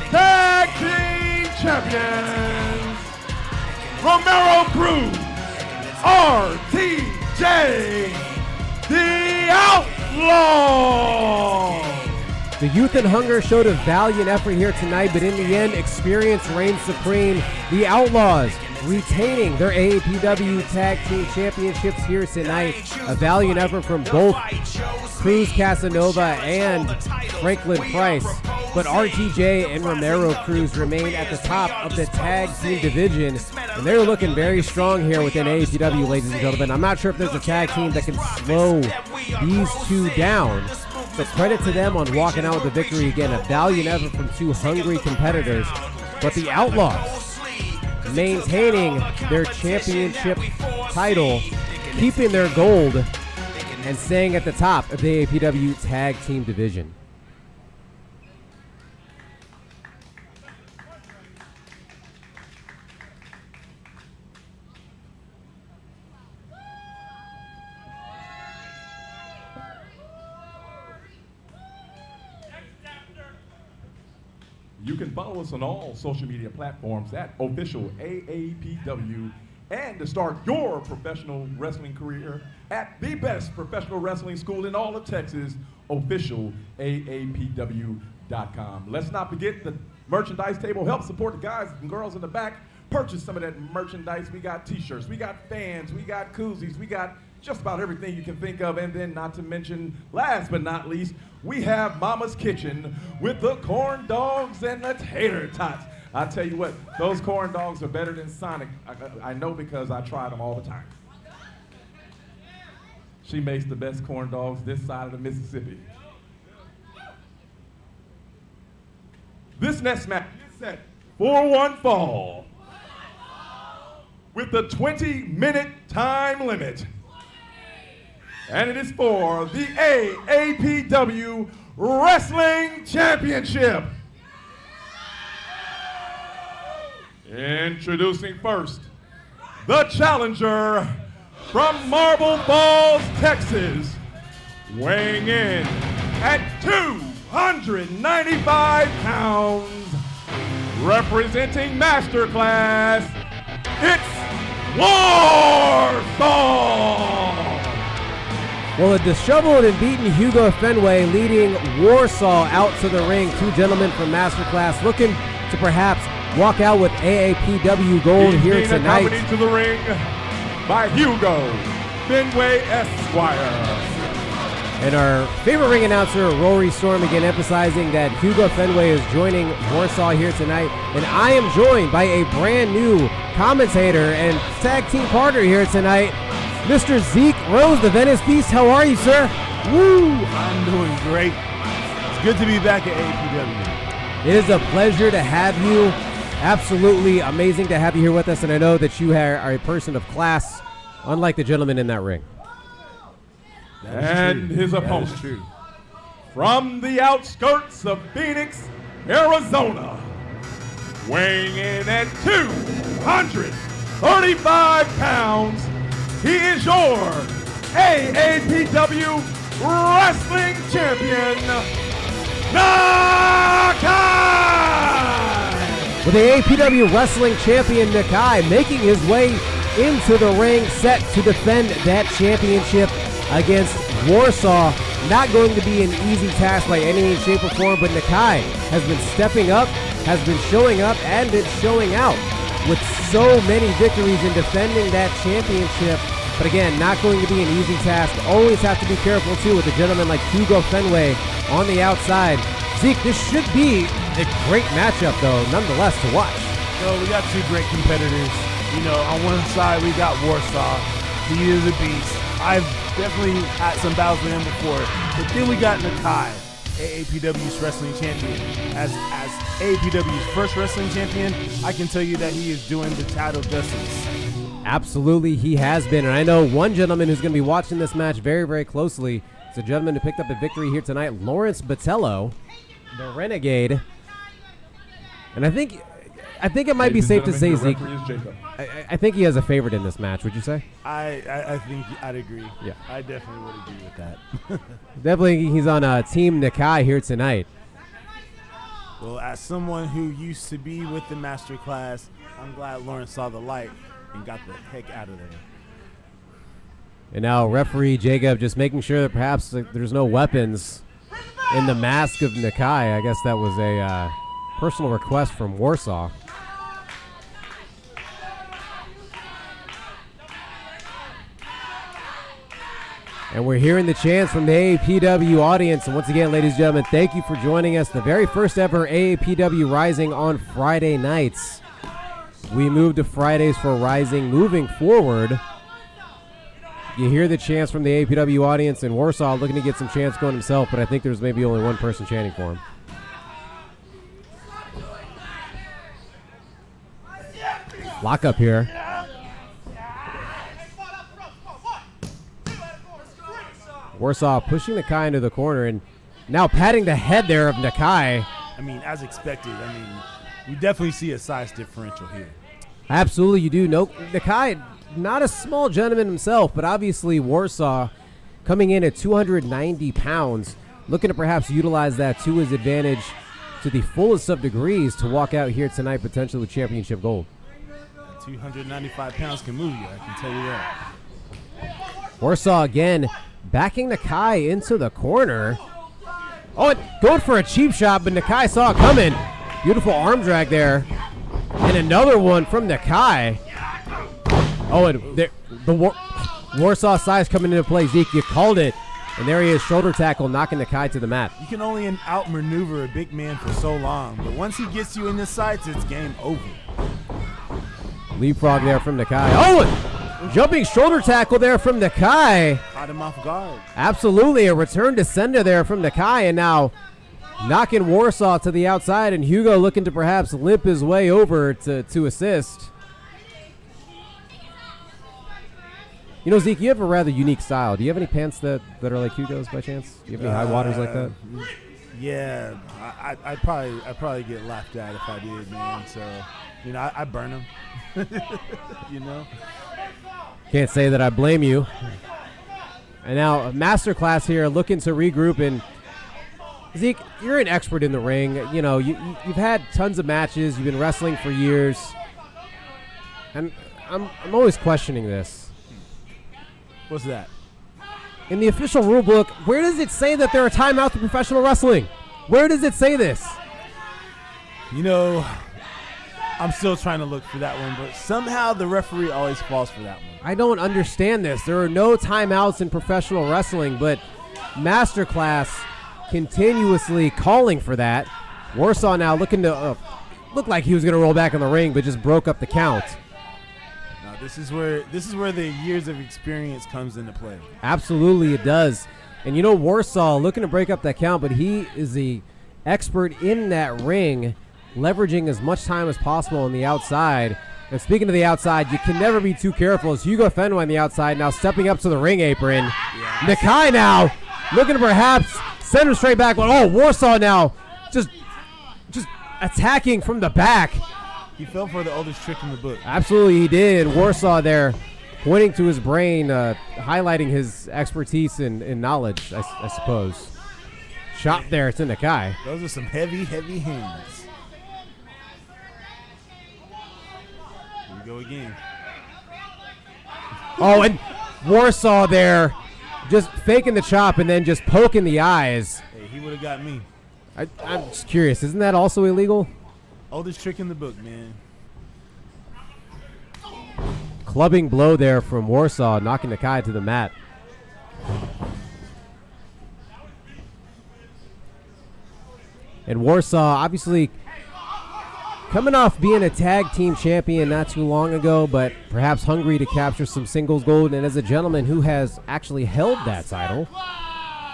Tag Team Champions, Romero Cruz, RTJ, the Outlaw. The Youth and Hunger showed a valiant effort here tonight, but in the end, experience reigned supreme. The Outlaws retaining their AAPW Tag Team Championships here tonight. A valiant effort from both Cruz Casanova and Franklin Price. But RTJ and Romero Cruz remain at the top of the tag team division, and they're looking very strong here within AAPW, ladies and gentlemen. I'm not sure if there's a tag team that can slow these two down, but credit to them on walking out with the victory again. A valiant effort from two hungry competitors. But the Outlaws maintaining their championship title, keeping their gold, and staying at the top of the AAPW Tag Team Division. You can follow us on all social media platforms at official AAPW, and to start your professional wrestling career at the best professional wrestling school in all of Texas, official AAPW.com. Let's not forget the merchandise table. Help support the guys and girls in the back. Purchase some of that merchandise. We got t-shirts, we got fans, we got koozies, we got just about everything you can think of. And then not to mention, last but not least, we have Mama's Kitchen with the corn dogs and the tater tots. I tell you what, those corn dogs are better than Sonic. I know because I try them all the time. She makes the best corn dogs this side of the Mississippi. This next match is set for one fall with the 20-minute time limit. And it is for the AAPW Wrestling Championship. Introducing first, the challenger from Marble Falls, Texas, weighing in at 295 pounds, representing Masterclass, it's Warsaw! Well, a disheveled and beaten Hugo Fenway leading Warsaw out to the ring. Two gentlemen from Masterclass looking to perhaps walk out with AAPW gold here tonight. Accompanied to the ring by Hugo Fenway Esquire. And our favorite ring announcer, Rory Storm, again emphasizing that Hugo Fenway is joining Warsaw here tonight. And I am joined by a brand new commentator and tag team partner here tonight, Mr. Zeke Rose, the Venice Beast. How are you, sir? Woo! I'm doing great. It's good to be back at AAPW. It is a pleasure to have you. Absolutely amazing to have you here with us, and I know that you are a person of class, unlike the gentleman in that ring. And his opponent, from the outskirts of Phoenix, Arizona, weighing in at 235 pounds, he is your AAPW Wrestling Champion, Nakai! With the APW Wrestling Champion Nakai making his way into the ring, set to defend that championship against Warsaw. Not going to be an easy task by any means, shape, or form, but Nakai has been stepping up, has been showing up, and been showing out with so many victories in defending that championship. But again, not going to be an easy task. Always have to be careful, too, with a gentleman like Hugo Fenway on the outside. Zeke, this should be a great matchup, though, nonetheless, to watch. So we got two great competitors. You know, on one side, we got Warsaw. He is a beast. I've definitely had some battles with him before. But then we got Nakai, AAPW's wrestling champion. As AAPW's first wrestling champion, I can tell you that he is doing the title justice. Absolutely, he has been. And I know one gentleman who's going to be watching this match very, very closely. It's a gentleman who picked up a victory here tonight, Lawrence Botello, the Renegade. And I think it might be safe to say, Zeke, I think he has a favorite in this match. Would you say? I think I'd agree. Yeah. I definitely would agree with that. Definitely he's on Team Nakai here tonight. Well, as someone who used to be with the master class, I'm glad Lawrence saw the light and got the heck out of there. And now referee Jacob just making sure that perhaps there's no weapons in the mask of Nakai. I guess that was a personal request from Warsaw. And we're hearing the chants from the AAPW audience. And once again, ladies and gentlemen, thank you for joining us. The very first ever AAPW Rising on Friday nights. We moved to Fridays for Rising. Moving forward, you hear the chants from the AAPW audience, and Warsaw looking to get some chants going himself, but I think there's maybe only one person chanting for him. Lock up here. Warsaw pushing Nakai into the corner and now patting the head there of Nakai. I mean, as expected. I mean, we definitely see a size differential here. Absolutely, you do. No, Nakai, not a small gentleman himself, but obviously Warsaw coming in at 290 pounds, looking to perhaps utilize that to his advantage to the fullest of degrees to walk out here tonight potentially with championship gold. 295 pounds can move you, I can tell you that. Warsaw again backing Nakai into the corner. Oh, and going for a cheap shot, but Nakai saw it coming. Beautiful arm drag there. And another one from Nakai. Oh, and the Warsaw size coming into play. Zeke, you called it. And there he is, shoulder tackle, knocking Nakai to the mat. You can only outmaneuver a big man for so long, but once he gets you in the sights, it's game over. Leapfrog there from Nakai. Oh, jumping shoulder tackle there from Nakai. Caught him off guard. Absolutely, a return to sender there from Nakai, and now knocking Warsaw to the outside, and Hugo looking to perhaps limp his way over to assist. You know, Zeke, you have a rather unique style. Do you have any pants that are like Hugo's by chance? Do you have any high waters like that? Yeah, I'd probably get laughed at if I did, man. So, you know, I burn them. You know? Can't say that I blame you. And now Masterclass here looking to regroup. And Zeke, you're an expert in the ring. You know, you've had tons of matches. You've been wrestling for years. And I'm always questioning this. What's that? In the official rule book, where does it say that there are timeouts in professional wrestling? Where does it say this? You know, I'm still trying to look for that one, but somehow the referee always falls for that one. I don't understand this. There are no timeouts in professional wrestling, but Masterclass continuously calling for that. Warsaw now looking to look like he was going to roll back in the ring, but just broke up the count. Now, this is where the years of experience comes into play. Absolutely, it does. And you know, Warsaw looking to break up that count, but he is the expert in that ring, leveraging as much time as possible on the outside. And speaking of the outside, you can never be too careful. As Hugo Fenway on the outside now stepping up to the ring apron. Yes. Nakai now looking to perhaps send him straight back. Oh, Warsaw now just attacking from the back. He fell for the oldest trick in the book. Absolutely, he did. Warsaw there pointing to his brain, highlighting his expertise and knowledge, I suppose. Chop there to Nakai. Those are some heavy, heavy hands. Here we go again. Oh, and Warsaw there, just faking the chop and then just poking the eyes. Hey, he would have got me. I'm just curious, isn't that also illegal? Oldest trick in the book, man. Clubbing blow there from Warsaw, knocking Nakai to the mat. And Warsaw, obviously, coming off being a tag team champion not too long ago, but perhaps hungry to capture some singles gold. And as a gentleman who has actually held that title,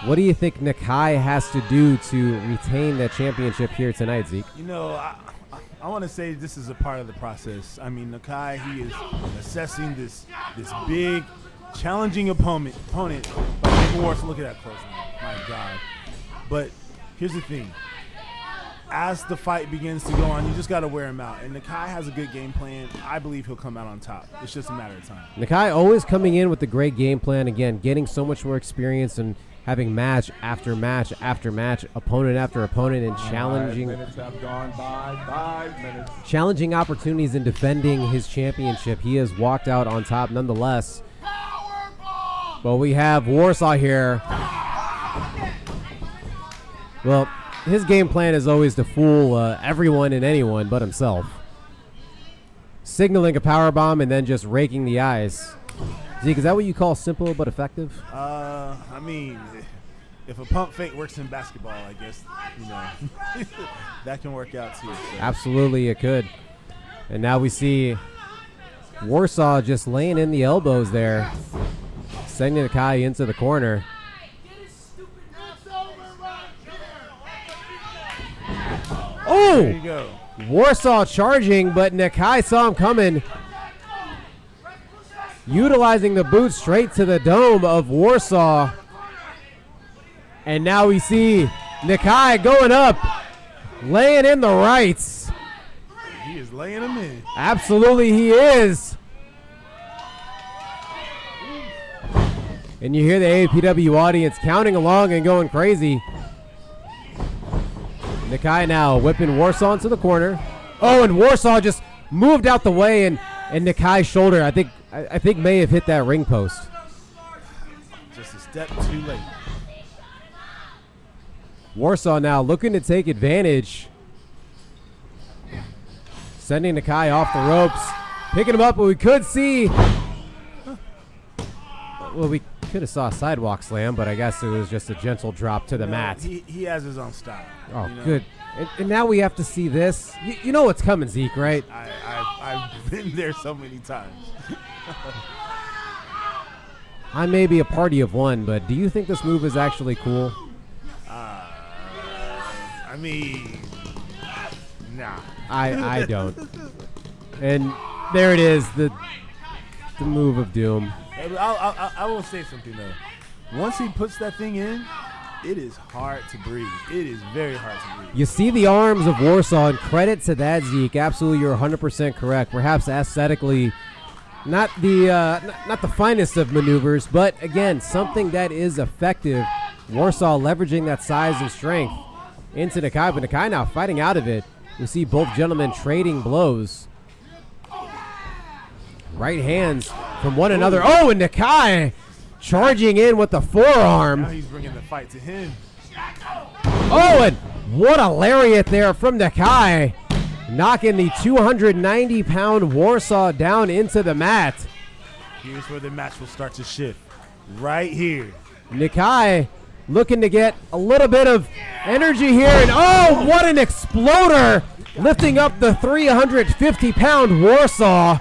what do you think Nakai has to do to retain that championship here tonight, Zeke? You know, I want to say this is a part of the process. I mean, Nakai, he is assessing this big, challenging opponent. Warsaw, look at that close now. My God. But here's the thing. As the fight begins to go on, you just got to wear him out. And Nakai has a good game plan. I believe he'll come out on top. It's just a matter of time. Nakai always coming in with a great game plan. Again, getting so much more experience and having match after match after match, opponent after opponent, and challenging 5 minutes have gone by. 5 minutes. Challenging opportunities in defending his championship. He has walked out on top nonetheless. But we have Warsaw here. Well, his game plan is always to fool everyone and anyone but himself. Signaling a power bomb and then just raking the eyes. Zeke, is that what you call simple but effective? I mean, if a pump fake works in basketball, I guess, you know, that can work out too. So. Absolutely, it could. And now we see Warsaw just laying in the elbows there, sending Nakai into the corner. Oh! There you go. Warsaw charging, but Nakai saw him coming. Utilizing the boot straight to the dome of Warsaw. And now we see Nakai going up, laying in the rights. He is laying him in. Absolutely he is. And you hear the APW audience counting along and going crazy. Nakai now whipping Warsaw into the corner. Oh, and Warsaw just moved out the way, and Nakai's shoulder, I think may have hit that ring post. Just a step too late. Warsaw now looking to take advantage. Sending Nakai off the ropes. Picking him up, but we could see... Well, we could have saw a sidewalk slam, but I guess it was just a gentle drop to the mat. He has his own style. Oh, you know? good. And now we have to see this. You know what's coming, Zeke, right? I've been there so many times. I may be a party of one, but do you think this move is actually cool? I mean, nah. I don't. And there it is, the move of doom. I will say something though. Once he puts that thing in, it is hard to breathe. It is very hard to breathe. You see the arms of Warsaw, and credit to that, Zeke. Absolutely, you're 100% correct. Perhaps aesthetically, not the finest of maneuvers, but again, something that is effective. Warsaw leveraging that size and strength into Nakai, but Nakai now fighting out of it. We see both gentlemen trading blows. Right hands from one another. Oh, and Nakai charging in with the forearm. Now he's bringing the fight to him. Oh, and what a lariat there from Nakai. Knocking the 290-pound Warsaw down into the mat. Here's where the match will start to shift. Right here. Nakai looking to get a little bit of energy here. And oh, what an exploder. Lifting up the 350-pound Warsaw.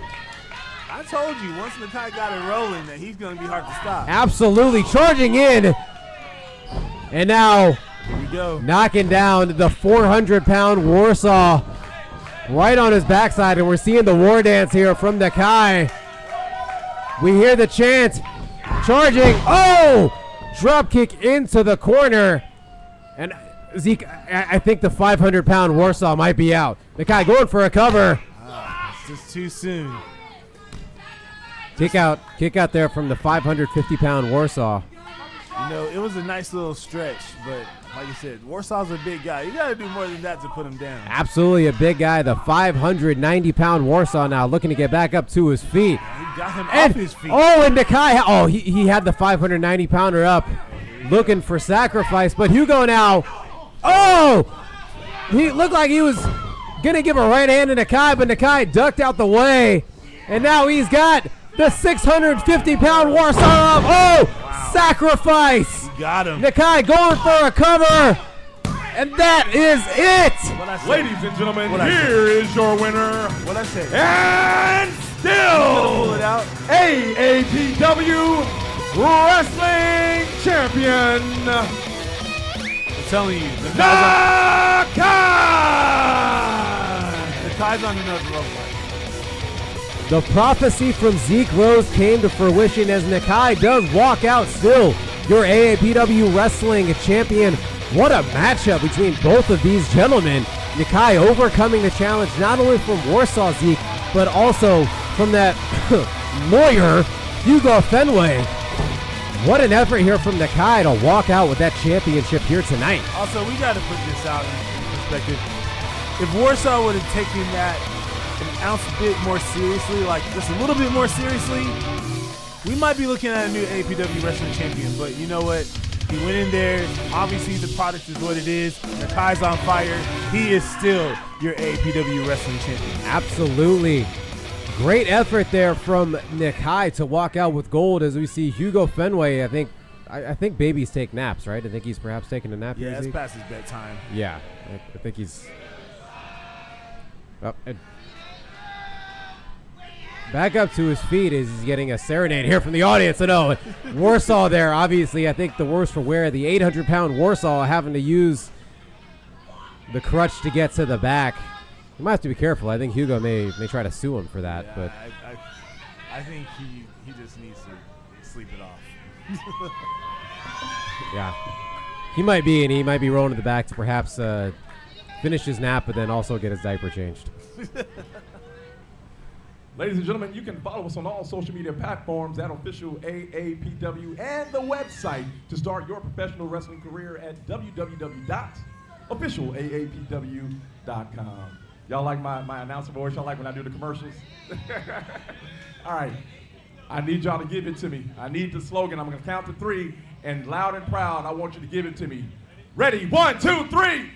I told you, once Nakai got it rolling, that he's going to be hard to stop. Absolutely charging in. And now Here we go. knocking down the 400-pound Warsaw right on his backside. And we're seeing the war dance here from Nakai. We hear the chant. Charging. Oh! Drop kick into the corner. And Zeke, I think the 500-pound Warsaw might be out. Nakai going for a cover. It's just too soon. Kick out there from the 550-pound Warsaw. You know, it was a nice little stretch, but like you said, Warsaw's a big guy. You got to do more than that to put him down. Absolutely a big guy. The 590-pound Warsaw now looking to get back up to his feet. He got him off his feet. Oh, and Nakai. Oh, he had the 590-pounder up looking for sacrifice. But Hugo now. Oh! He looked like he was going to give a right hand to Nakai, but Nakai ducked out the way. And now he's got the 650-pound Warsaw up. Oh! Wow. Sacrifice. Got him. Nakai going for a cover. And that is it. Ladies and gentlemen, here is your winner. What I say? And still pull it out. AAPW Wrestling Champion. I'm telling you, Nakai's on another level. The prophecy from Zeke Rose came to fruition as Nakai does walk out still your AAPW Wrestling Champion. What a matchup between both of these gentlemen. Nakai overcoming the challenge not only from Warsaw Zeke, but also from that lawyer, Hugo Fenway. What an effort here from Nakai to walk out with that championship here tonight. Also, we got to put this out in perspective. If Warsaw would have taken that an ounce bit more seriously, like just a little bit more seriously, we might be looking at a new APW Wrestling Champion. But you know what? He went in there. Obviously, the product is what it is. Nakai's on fire. He is still your APW Wrestling Champion. Absolutely. Great effort there from Nakai to walk out with gold as we see Hugo Fenway. I think babies take naps, right? I think he's perhaps taking a nap. Yeah, it's past his bedtime. Yeah, I think he's... Oh, back up to his feet as he's getting a serenade here from the audience. I know Warsaw there, obviously, I think the worse for wear. The 800-pound Warsaw having to use the crutch to get to the back. You might have to be careful. I think Hugo may try to sue him for that. Yeah, but I think he just needs to sleep it off. Yeah, he might be rolling to the back to perhaps finish his nap, but then also get his diaper changed. Ladies and gentlemen, you can follow us on all social media platforms at official AAPW and the website to start your professional wrestling career at www.officialaapw.com. Y'all like my announcer voice? Y'all like when I do the commercials? All right. I need y'all to give it to me. I need the slogan. I'm going to count to 3, and loud and proud, I want you to give it to me. Ready? 1, 2, 3.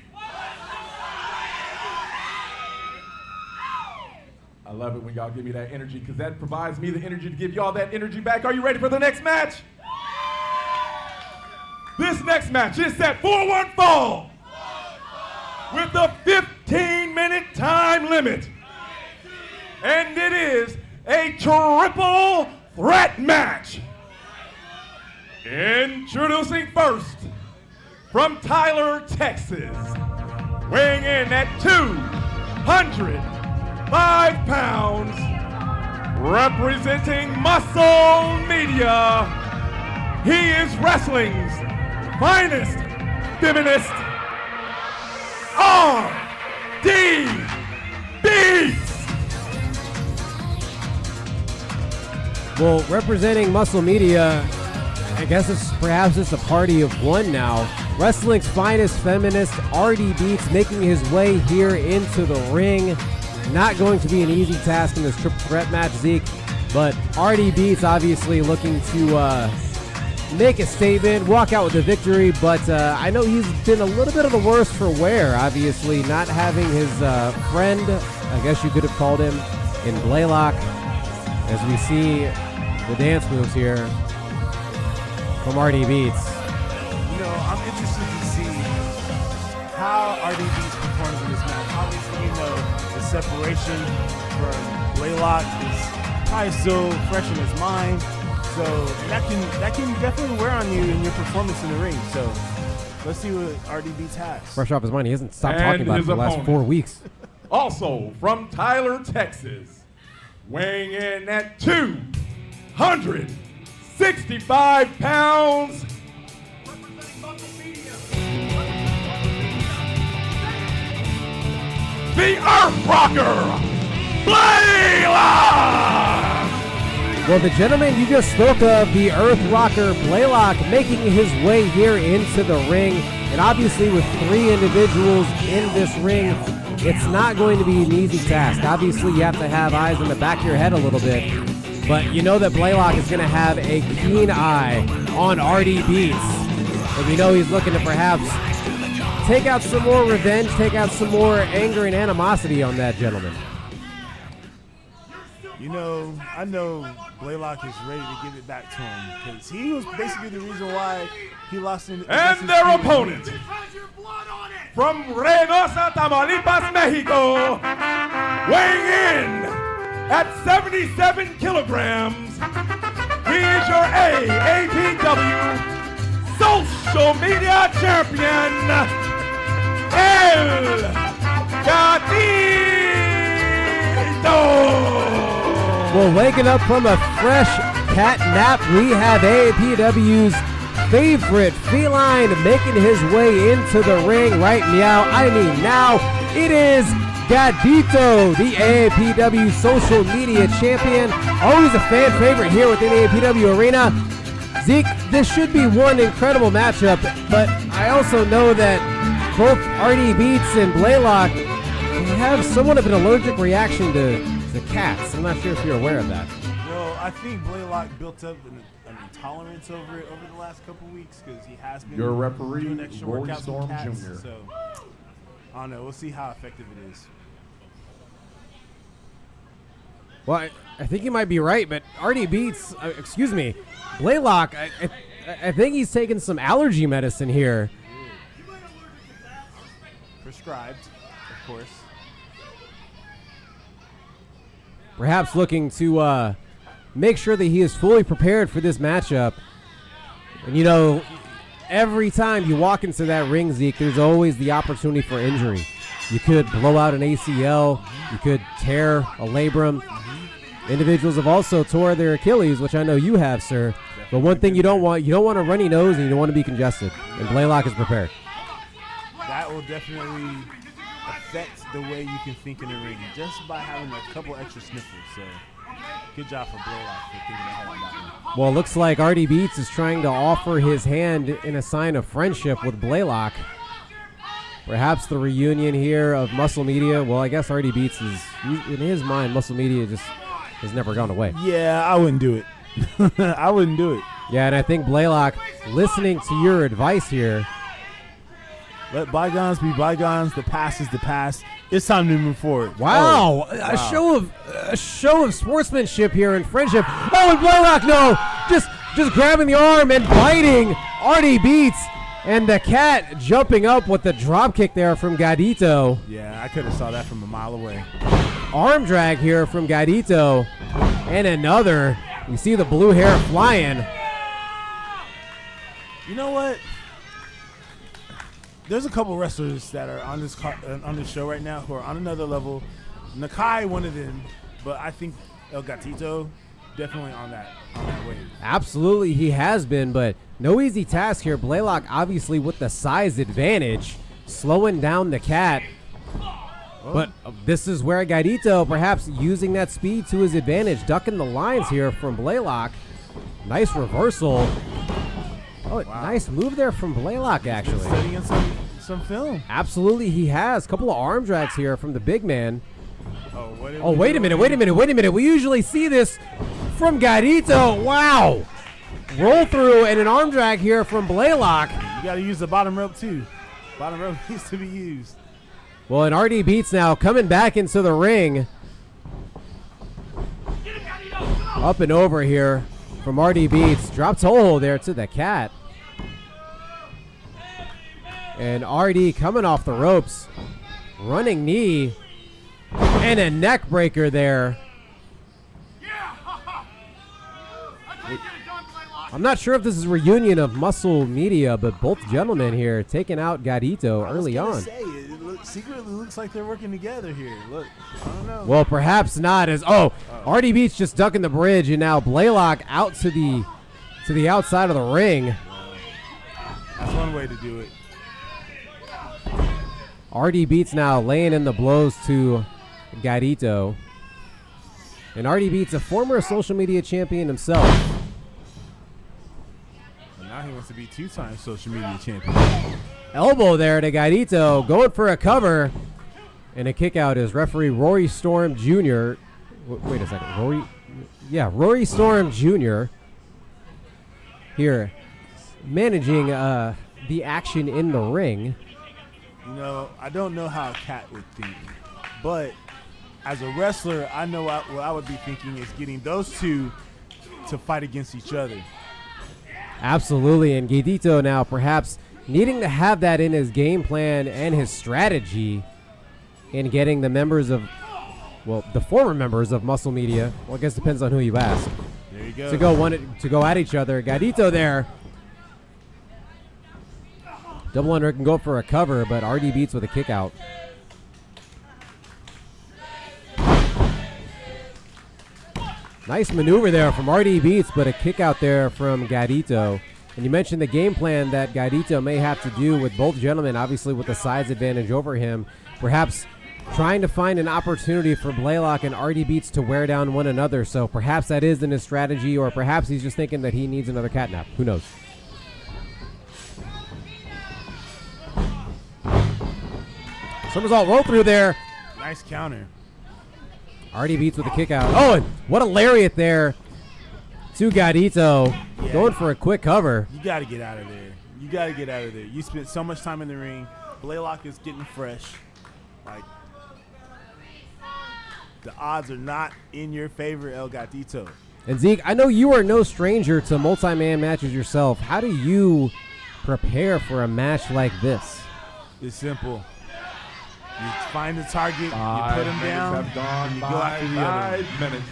I love it when y'all give me that energy because that provides me the energy to give y'all that energy back. Are you ready for the next match? This next match is set for one fall with a 15-minute time limit. And it is a triple threat match. Introducing first, from Tyler, Texas, weighing in at 205 pounds, representing Muscle Media, he is wrestling's finest feminist, RD Beats. Well, representing Muscle Media, I guess perhaps it's a party of one now. Wrestling's finest feminist, RD Beats, making his way here into the ring. Not going to be an easy task in this triple threat match, Zeke, but RD Beats obviously looking to make a statement, walk out with a victory, but I know he's been a little bit of the worse for wear, obviously, not having his friend, I guess you could have called him, in Blaylock, as we see the dance moves here from RD Beats. You know, I'm interested to see how RD Beats performs in this match. Obviously, you know, the separation from Blaylock is probably still fresh in his mind. So that can definitely wear on you in your performance in the ring. So let's see what RD Beats has. Fresh off his mind. He hasn't stopped And talking about it for the last opponent. 4 weeks. Also from Tyler, Texas, weighing in at 265 pounds, the Earth Rocker, Blaylock! Well, the gentleman you just spoke of, the Earth Rocker Blaylock, making his way here into the ring. And obviously with 3 individuals in this ring, it's not going to be an easy task. Obviously, you have to have eyes in the back of your head a little bit. But you know that Blaylock is going to have a keen eye on RD Beats. And we know he's looking to perhaps take out some more revenge, take out some more anger and animosity on that gentleman. You know, I know Blaylock is ready to give it back to him because he was basically the reason why he lost in. And their opponent from Reynosa, Tamaulipas, Mexico, weighing in at 77 kilograms, he is your AAPW social media champion, El Gatito. Well, waking up from a fresh cat nap, we have AAPW's favorite feline making his way into the ring right now. It is Gatito, the AAPW social media champion. Always a fan favorite here within the AAPW arena. Zeke, this should be one incredible matchup, but I also know that both RD Beats and Blaylock have somewhat of an allergic reaction to the cats. I'm not sure if you're aware of that. Well, I think Blaylock built up an intolerance over it over the last couple weeks because he has been Your referee, doing extra Rory workouts Storm with cats. Jr. So I don't know. We'll see how effective it is. Well, I think you might be right, but RD Beats, Blaylock, I think he's taking some allergy medicine here. Prescribed, of course. Perhaps looking to make sure that he is fully prepared for this matchup. And you know, every time you walk into that ring, Zeke, there's always the opportunity for injury. You could blow out an ACL. You could tear a labrum. Individuals have also tore their Achilles, which I know you have, sir. But one thing you don't want a runny nose and you don't want to be congested. And Blaylock is prepared. That will definitely affect the way you can think in the ring just by having a couple extra sniffles. So good job for Blaylock for thinking ahead on that one. Well, it looks like RD Beats is trying to offer his hand in a sign of friendship with Blaylock. Perhaps the reunion here of Muscle Media. Well, I guess RD Beats is, in his mind, Muscle Media just has never gone away. Yeah, I wouldn't do it. I wouldn't do it. Yeah, and I think Blaylock, listening to your advice here. Let bygones be bygones. The past is the past. It's time to move forward. Wow, a show of sportsmanship here and friendship. Oh, and Blaylock, no, just grabbing the arm and biting RD Beats, and the cat jumping up with the drop kick there from Gatito. Yeah, I could have saw that from a mile away. Arm drag here from Gatito, and another. You see the blue hair flying. You know what? There's a couple wrestlers that are on this show right now who are on another level. Nakai, one of them, but I think El Gatito definitely on that wave. Absolutely, he has been, but no easy task here. Blaylock obviously with the size advantage, slowing down the cat. But this is where Gatito perhaps using that speed to his advantage, ducking the lines here from Blaylock. Nice reversal. Oh, wow. Nice move there from Blaylock, actually. Studying some film. Absolutely, he has. Couple of arm drags here from the big man. Wait a minute. We usually see this from Gatito. Wow. Roll through and an arm drag here from Blaylock. You got to use the bottom rope, too. Bottom rope needs to be used. Well, and RD Beats now coming back into the ring. Up and over here from RD Beats. Drops hole there to the cat. And RD coming off the ropes. Running knee. And a neck breaker there. I'm not sure if this is a reunion of Muscle Media, but both gentlemen here taking out Gatito early on. It secretly looks like they're working together here. Look, I don't know. Well, perhaps not. As RD Beats just ducking the bridge, and now Blaylock out to the outside of the ring. That's one way to do it. RD Beats now laying in the blows to Gatito. And RD Beats, a former social media champion himself. And now he wants to be 2-time social media champion. Elbow there to Gaidito, going for a cover. And a kick out is referee Rory Storm Jr. Wait a second. Rory Storm Jr. here managing the action in the ring. You know, I don't know how a cat would think, but as a wrestler, I know what I would be thinking is getting those two to fight against each other. Absolutely, and Gaidito now perhaps needing to have that in his game plan and his strategy in getting the members of, well, the former members of Muscle Media, well, I guess it depends on who you ask, There you go. to go at each other. Gaidito there. Double under can go for a cover, but RD Beats with a kick out. Nice maneuver there from RD Beats, but a kick out there from Gaidito. And you mentioned the game plan that Gaidito may have to do with both gentlemen, obviously with the size advantage over him. Perhaps trying to find an opportunity for Blaylock and RD Beats to wear down one another. So perhaps that is in his strategy, or perhaps he's just thinking that he needs another catnap. Who knows? Somersault roll through there. Nice counter. RD Beats with a kick out. Oh, and what a lariat there to Gaidito. Yeah. Going for a quick cover. You got to get out of there. You got to get out of there. You spent so much time in the ring. Blaylock is getting fresh. Like, the odds are not in your favor, El Gatito. And Zeke, I know you are no stranger to multi-man matches yourself. How do you prepare for a match like this? It's simple. You find the target, you 5 put him minutes down, have gone and you go by. after the other 5 one. minutes.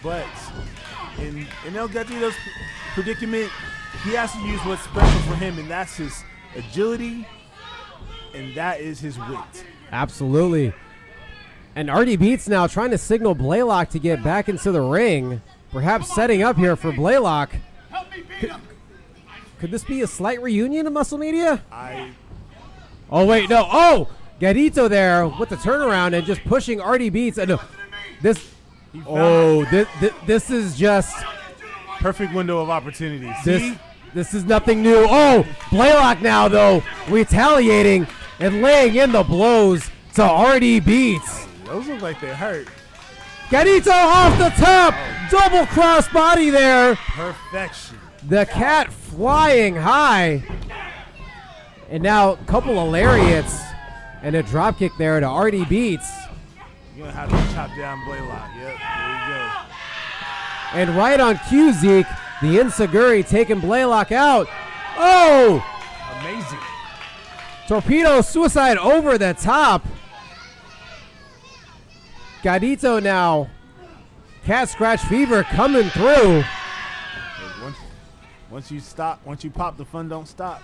But in El Gatito's predicament, he has to use what's special for him, and that's his agility, and that is his wit. Absolutely. And RD Beats now trying to signal Blaylock to get back into the ring. Perhaps setting up here for Blaylock. Could this be a slight reunion of Muscle Media? Oh, wait, no. Oh, Gaidito there with the turnaround and just pushing RD Beats. No, this is just Perfect window of opportunity. See? this is nothing new. Oh, Blaylock now, though, retaliating and laying in the blows to RD Beats. Those look like they hurt. Gaidito off the top. Double cross body there. Perfection. The cat flying high. And now a couple of lariats and a drop kick there to RD Beats. You're going to have to chop down Blaylock. Yep, there you go. And right on cue, Zeke, the Insaguri taking Blaylock out. Oh! Amazing. Torpedo suicide over the top. Gaidito now. Cat scratch fever coming through. Once you stop, once you pop, the fun don't stop.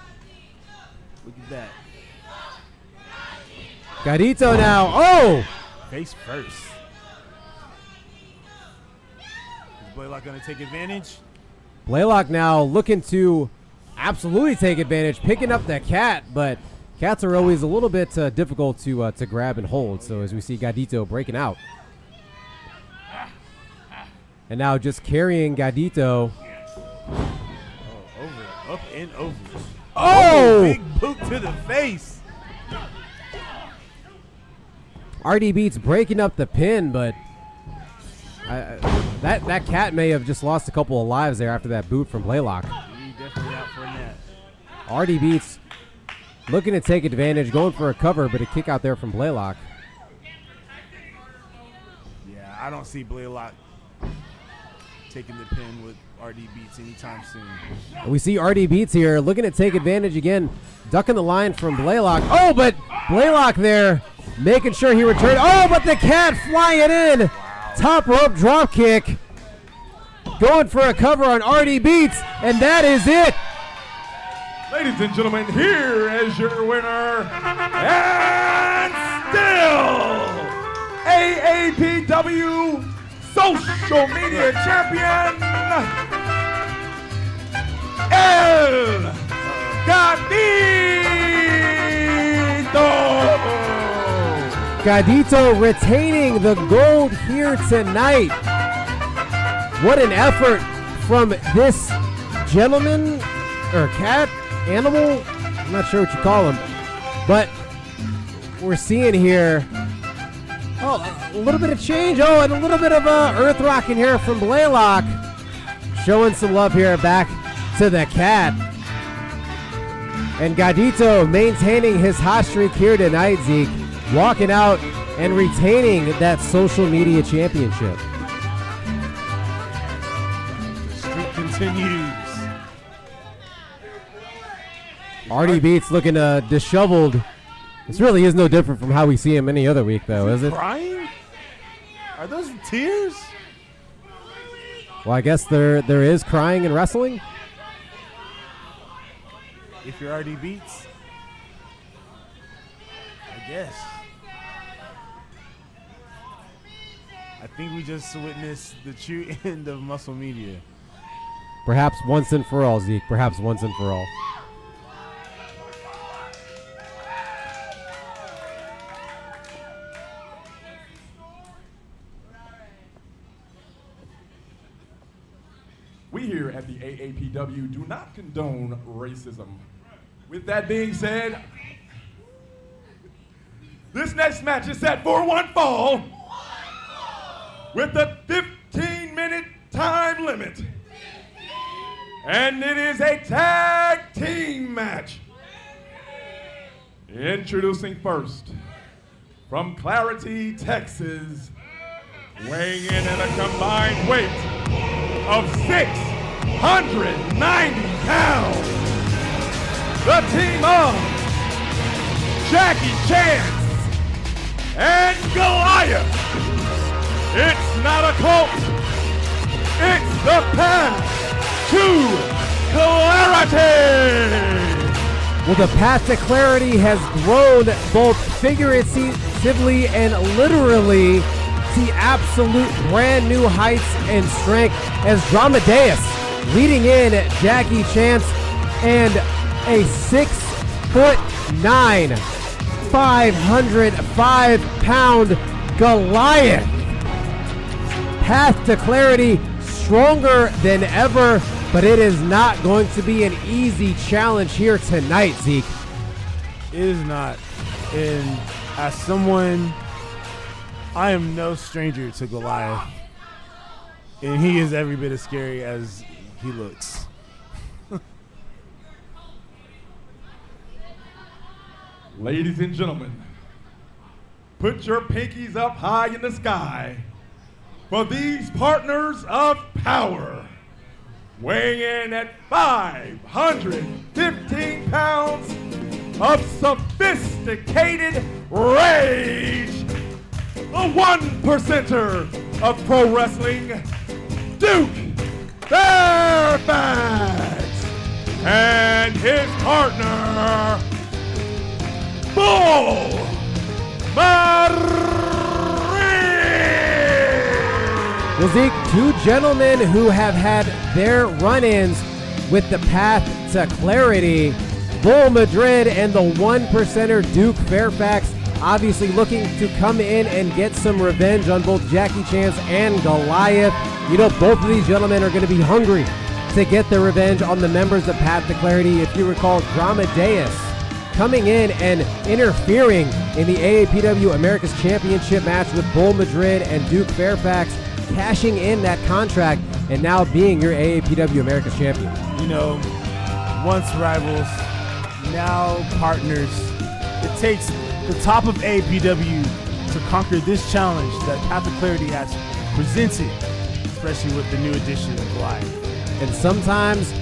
Look at that. Gaidito now. Oh! Face first. Is Blaylock going to take advantage? Blaylock now looking to absolutely take advantage, picking up that cat, but cats are always a little bit difficult to grab and hold. So as we see Gaidito breaking out. And now just carrying Gaidito. Up and over. Oh! Big boot to the face. RD Beats breaking up the pin, but that cat may have just lost a couple of lives there after that boot from Blaylock. He definitely out for that. RD Beats looking to take advantage, going for a cover, but a kick out there from Blaylock. Yeah, I don't see Blaylock taking the pin with RD Beats anytime soon. We see RD Beats here looking to take advantage again, ducking the line from Blaylock. Oh, but Blaylock there making sure he returned. Oh, but the cat flying in. Wow. Top rope drop kick. Going for a cover on RD Beats, and that is it. Ladies and gentlemen, here is your winner, and still AAPW Social Media Champion, El Gatito. Gaidito retaining the gold here tonight. What an effort from this gentleman or cat, animal, I'm not sure what you call him, but we're seeing here, a little bit of change. And a little bit of earth rocking here from Blaylock. Showing some love here back to the cat. And Gadito maintaining his hot streak here tonight, Zeke. Walking out and retaining that social media championship. The streak continues. Artie Beats looking disheveled. This really is no different from how we see him any other week, though, is it? Crying? Are those tears? Well, I guess there is crying in wrestling. If you're already Beats, I guess. I think we just witnessed the true end of muscle media. Perhaps once and for all, Zeke. Perhaps once and for all. We here at the AAPW do not condone racism. With that being said, this next match is set for one fall with a 15-minute time limit. And it is a tag team match. Introducing first, from Clarity, Texas, weighing in at a combined weight of 690 pounds, the team of Jackie Chance and Goliath. It's not a cult, it's the path to clarity. Well, the path to clarity has grown both figuratively and literally to absolute brand new heights and strength as Dramadeus leading in at Jackie Chance and a 6'9", 505-pound Goliath. Path to clarity stronger than ever, but it is not going to be an easy challenge here tonight, Zeke. It is not. And as someone, I am no stranger to Goliath. And he is every bit as scary as he looks. Ladies and gentlemen, put your pinkies up high in the sky for these partners of power, weighing in at 515 pounds of sophisticated rage, the 1%er of pro wrestling, Duke Fairfax, and his partner, Bull Well, Zeke, two gentlemen who have had their run-ins with the path to clarity, Bull Madrid and the 1%er Duke Fairfax, obviously looking to come in and get some revenge on both Jackie Chance and Goliath. You know, both of these gentlemen are going to be hungry to get their revenge on the members of Path to Clarity. If you recall, Dramadeus coming in and interfering in the AAPW America's Championship match with Bull Madrid and Duke Fairfax, cashing in that contract and now being your AAPW America's Champion. You know, once rivals, now partners. It takes the top of AAPW to conquer this challenge that Path to Clarity has presented, especially with the new addition of Goliath. And sometimes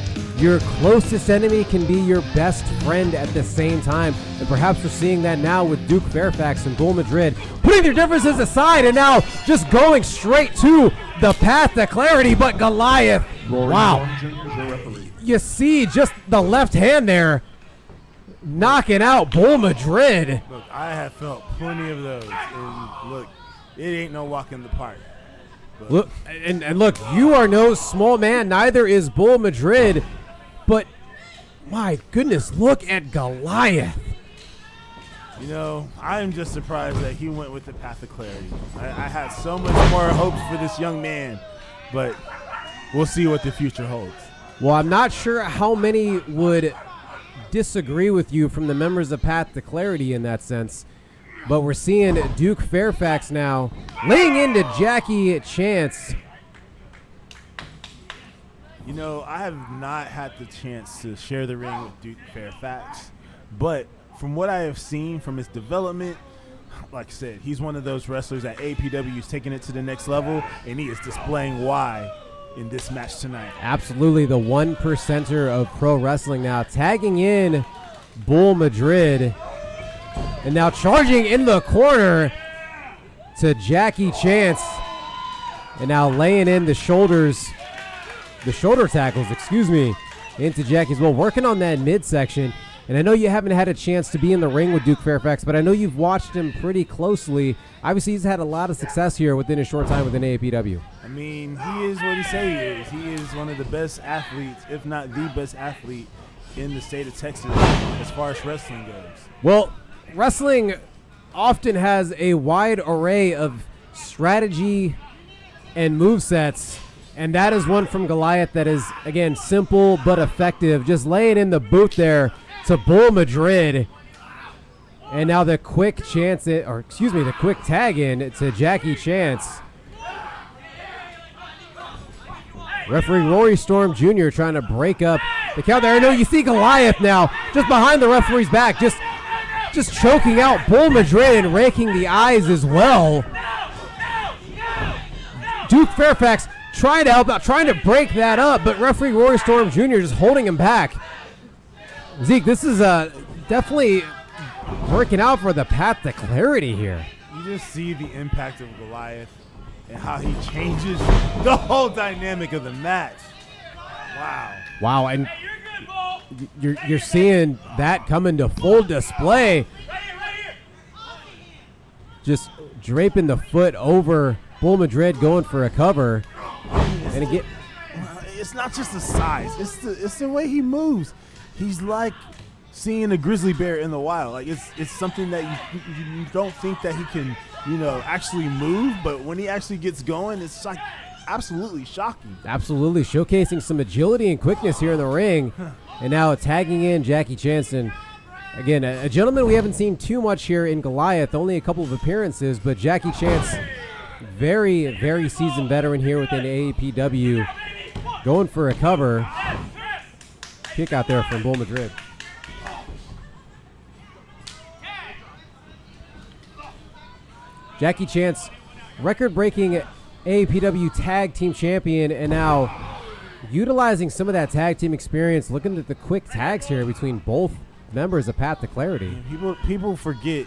your closest enemy can be your best friend at the same time. And perhaps we're seeing that now with Duke Fairfax and Bull Madrid, putting their differences aside and now just going straight to the Path to Clarity. But Goliath, wow. You see just the left hand there knocking out Bull Madrid. Look, I have felt plenty of those. And look, it ain't no walk in the park. But Look, and look, you are no small man, neither is Bull Madrid. But my goodness, look at Goliath. you know, I am just surprised that he went with the Path of Clarity. I had so much more hopes for this young man, but we'll see what the future holds. Well, I'm not sure how many would disagree with you from the members of Path to Clarity in that sense, but we're seeing Duke Fairfax now laying into Jackie Chance. You know, I have not had the chance to share the ring with Duke Fairfax, but from what I have seen from his development, like I said, he's one of those wrestlers that APW is taking it to the next level, and he is displaying why in this match tonight. Absolutely the 1%er of pro wrestling now, tagging in Bull Madrid, and now charging in the corner to Jackie Chance, and now laying in the shoulder tackles, into Jackie as well, working on that midsection. And I know you haven't had a chance to be in the ring with Duke Fairfax, but I know you've watched him pretty closely. Obviously, he's had a lot of success here within a short time within AAPW. I mean, he is what he say he is. He is one of the best athletes, if not the best athlete in the state of Texas as far as wrestling goes. Well, wrestling often has a wide array of strategy and movesets, and that is one from Goliath that is, again, simple but effective. Just laying in the boot there to Bull Madrid. And now the quick the quick tag in to Jackie Chance. Referee Rory Storm Jr. trying to break up the count there. No, you see Goliath now just behind the referee's back, just choking out Bull Madrid and raking the eyes as well. Duke Fairfax trying to help out, trying to break that up, but referee Rory Storm Jr. just holding him back. Zeke, this is definitely working out for the Path to Clarity here. You just see the impact of Goliath and how he changes the whole dynamic of the match. Wow, and you're seeing that come into full display. Just draping the foot over Bull Madrid, going for a cover. And again, it's not just the size; it's the way he moves. He's like seeing a grizzly bear in the wild. Like it's something that you don't think that he can, actually move. But when he actually gets going, it's like absolutely shocking. Absolutely showcasing some agility and quickness here in the ring, and now tagging in Jackie Chance. Again, a gentleman we haven't seen too much here in Goliath. Only a couple of appearances, but Jackie Chance, very, very seasoned veteran here within AAPW, going for a cover. Kick out there from Bull Madrid. Jackie Chance, record-breaking AAPW Tag Team Champion, and now utilizing some of that tag team experience, looking at the quick tags here between both members of Path to Clarity. People forget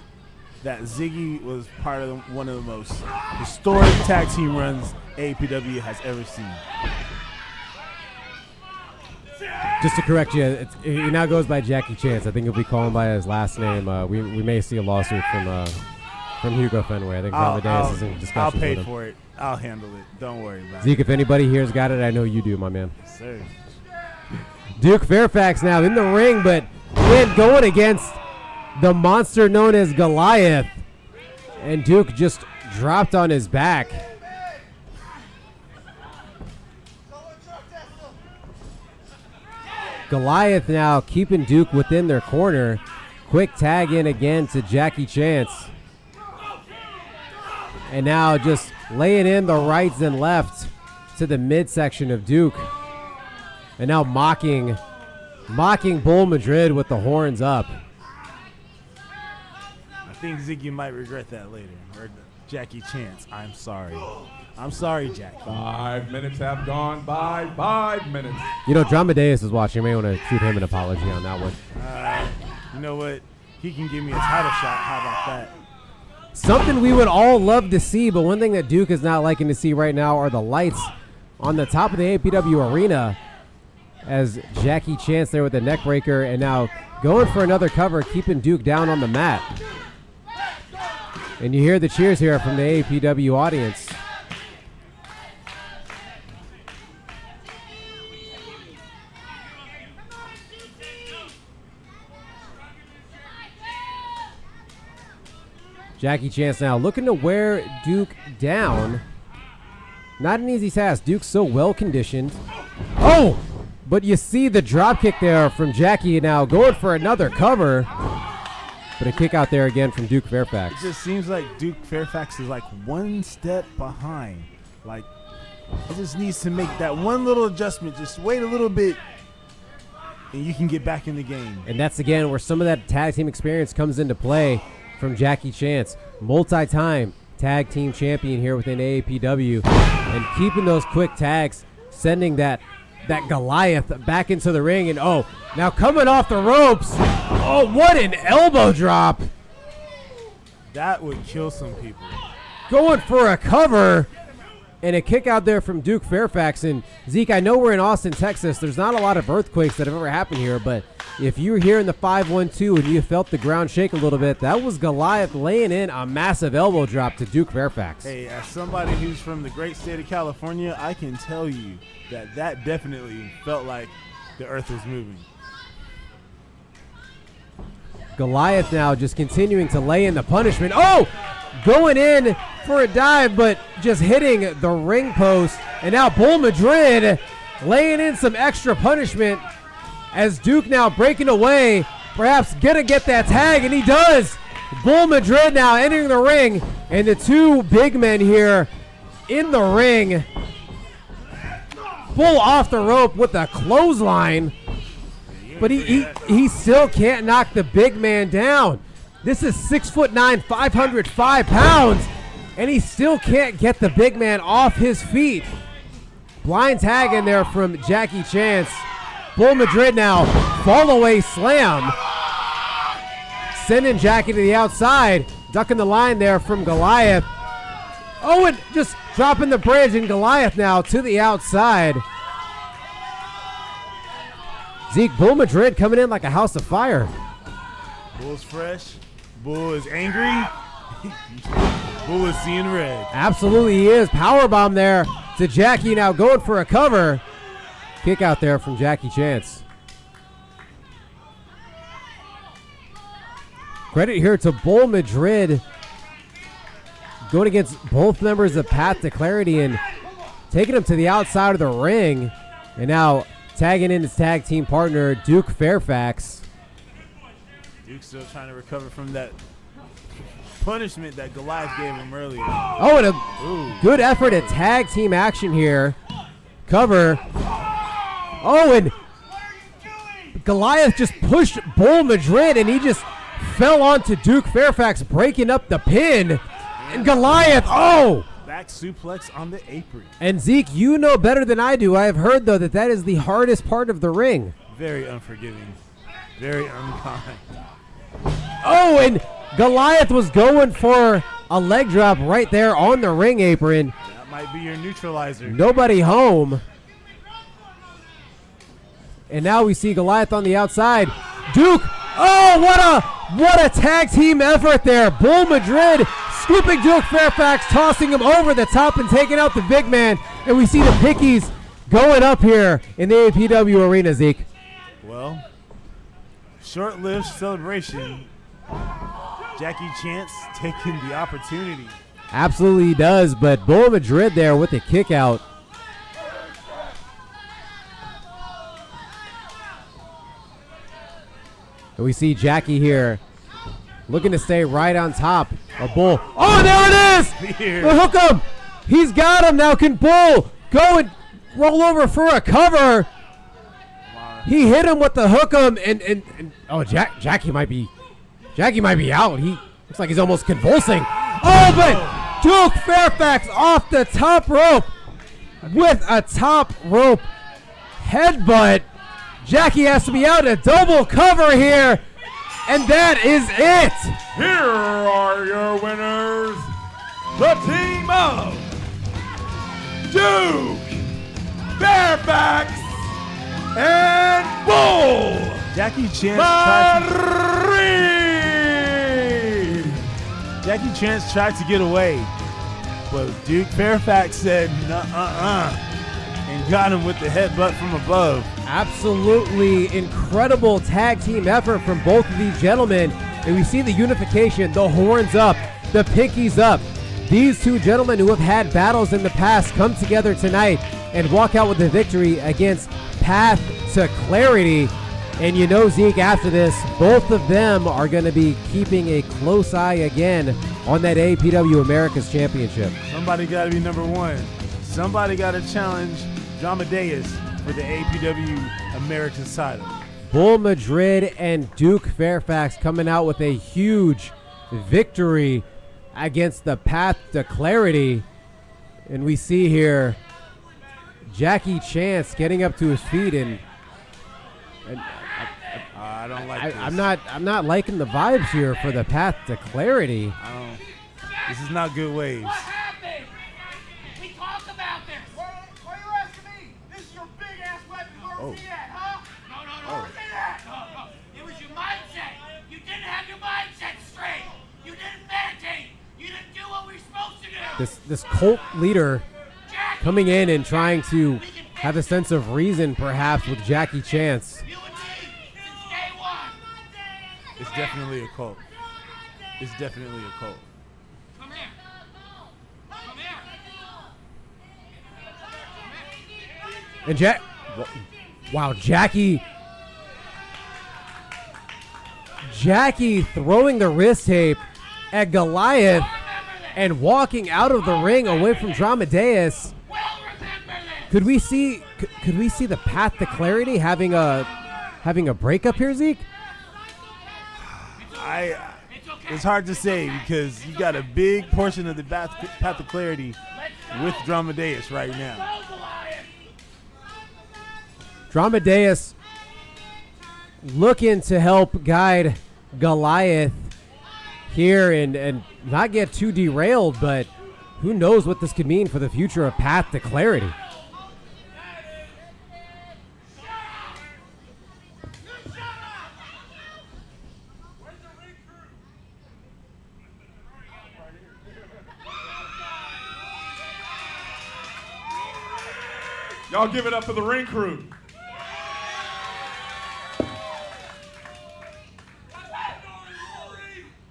that Ziggy was part of one of the most historic tag team runs AAPW has ever seen. Just to correct you, he now goes by Jackie Chance. I think he'll be calling by his last name. We may see a lawsuit from Hugo Fenway. I think Amadeus is in discussion. I'll pay with him. for it. I'll handle it. Don't worry about Zeke, if anybody here's got it, I know you do, my man. it. Sir. Duke Fairfax now in the ring, but again going against the monster known as Goliath. And Duke just dropped on his back. Goliath now keeping Duke within their corner. Quick tag in again to Jackie Chance. And now just laying in the rights and left to the midsection of Duke. And now mocking Bull Madrid with the horns up. I think Ziggy might regret that later. Or Jackie Chance. I'm sorry. I'm sorry, Jack. 5 minutes have gone by. 5 minutes. Dramadeus is watching. You may want to shoot him an apology on that one. You know what? He can give me a title shot. How about that? Something we would all love to see, but one thing that Duke is not liking to see right now are the lights on the top of the APW arena, as Jackie Chance there with the neck breaker, and now going for another cover, keeping Duke down on the mat. And you hear the cheers here from the APW audience. Jackie Chance now looking to wear Duke down Not an easy task. Duke's so well conditioned. Oh, but you see the drop kick there from Jackie now going for another cover. But a kick out there again from Duke Fairfax. It just seems like Duke Fairfax is like one step behind. Like, it just needs to make that one little adjustment. Just wait a little bit, and you can get back in the game. And that's, again, where some of that tag team experience comes into play from Jackie Chance. Multi-time tag team champion here within AAPW. And keeping those quick tags, sending that Goliath back into the ring. And, oh, now coming off the ropes. Oh, what an elbow drop. That would kill some people. Going for a cover. And a kick out there from Duke Fairfax. And Zeke, I know we're in Austin, Texas. There's not a lot of earthquakes that have ever happened here, but if you were here in the 5-1-2 and you felt the ground shake a little bit, that was Goliath laying in a massive elbow drop to Duke Fairfax. Hey, as somebody who's from the great state of California, I can tell you that definitely felt like the earth was moving. Goliath now just continuing to lay in the punishment. Oh, going in for a dive, but just hitting the ring post. And now Bull Madrid laying in some extra punishment as Duke now breaking away, perhaps gonna get that tag, and he does. Bull Madrid now entering the ring, and the two big men here in the ring. Bull off the rope with a clothesline, but he still can't knock the big man down. This is 6'9", 505 pounds, and he still can't get the big man off his feet. Blind tag in there from Jackie Chance. Bull Madrid now, fall away slam. Sending Jackie to the outside, ducking the line there from Goliath. Oh, and just dropping the bridge, and Goliath now to the outside. Zeke, Bull Madrid coming in like a house of fire. Bull's fresh. Bull is angry. Bull is seeing red. Absolutely he is. Powerbomb there to Jackie, now going for a cover. Kick out there from Jackie Chance. Credit here to Bull Madrid, going against both members of Path to Clarity and taking him to the outside of the ring. And now tagging in his tag team partner, Duke Fairfax. Duke's still trying to recover from that punishment that Goliath gave him earlier. Oh, and a good effort at tag team action here. Cover. Oh, and Goliath just pushed Bull Madrid, and he just fell onto Duke Fairfax, breaking up the pin. And Goliath, oh! Back suplex on the apron. And Zeke, you know better than I do. I have heard, though, that is the hardest part of the ring. Very unforgiving. Very unkind. Oh, and Goliath was going for a leg drop right there on the ring apron. That might be your neutralizer. Nobody home. And now we see Goliath on the outside. Duke, oh, what a tag team effort there. Bull Madrid scooping Duke Fairfax, tossing him over the top and taking out the big man. And we see the Pickies going up here in the APW arena, Zeke. Well, short-lived celebration. Jackie Chance taking the opportunity. Absolutely he does, but Bull Madrid there with the kick out. And we see Jackie here looking to stay right on top of Bull. Oh, there it is! Here. The hook him! He's got him now. Can Bull go and roll over for a cover? He hit him with the hook him, and oh, Jackie might be out. He looks like he's almost convulsing. Oh, but Duke Fairfax off the top rope with a top rope headbutt. Jackie has to be out, a double cover here, and that is it. Here are your winners, the team of Duke, Fairfax, and Bull Jackie Chance tried to get away, but Duke Fairfax said nuh-uh-uh and got him with the headbutt from above. Absolutely incredible tag team effort from both of these gentlemen. And we see the unification, the horns up, the pinkies up. these two gentlemen who have had battles in the past come together tonight and walk out with the victory against Path to Clarity. And you know, Zeke, after this, both of them are going to be keeping a close eye again on that APW Americas Championship. Somebody got to be number one. Somebody got to challenge Dramadeus for the APW Americas title. Bull Madrid and Duke Fairfax coming out with a huge victory against the Path to Clarity. And we see here Jackie Chance getting up to his feet, and I don't like this. I'm not liking the vibes here for the Path to Clarity. This is not good waves. What happened? We talked about this. Why are you asking me? This is your big ass weapon. Where was he at, huh? No. Where was he at? No. It was your mindset. You didn't have your mindset straight. You didn't meditate. You didn't do what we were supposed to do. This cult leader coming in and trying to have a sense of reason, perhaps, with Jackie Chance. You and me since day one. It's definitely a cult. It's definitely a cult. Come here. Come here. And wow, Jackie throwing the wrist tape at Goliath and walking out of the ring away from Dramadeus. Could we see the Path to Clarity having a breakup here, Zeke? It's hard to say because you got a big portion of the Path to Clarity with Dramadeus right now. Dramadeus looking to help guide Goliath here and not get too derailed, but who knows what this could mean for the future of Path to Clarity. Y'all give it up for the ring crew.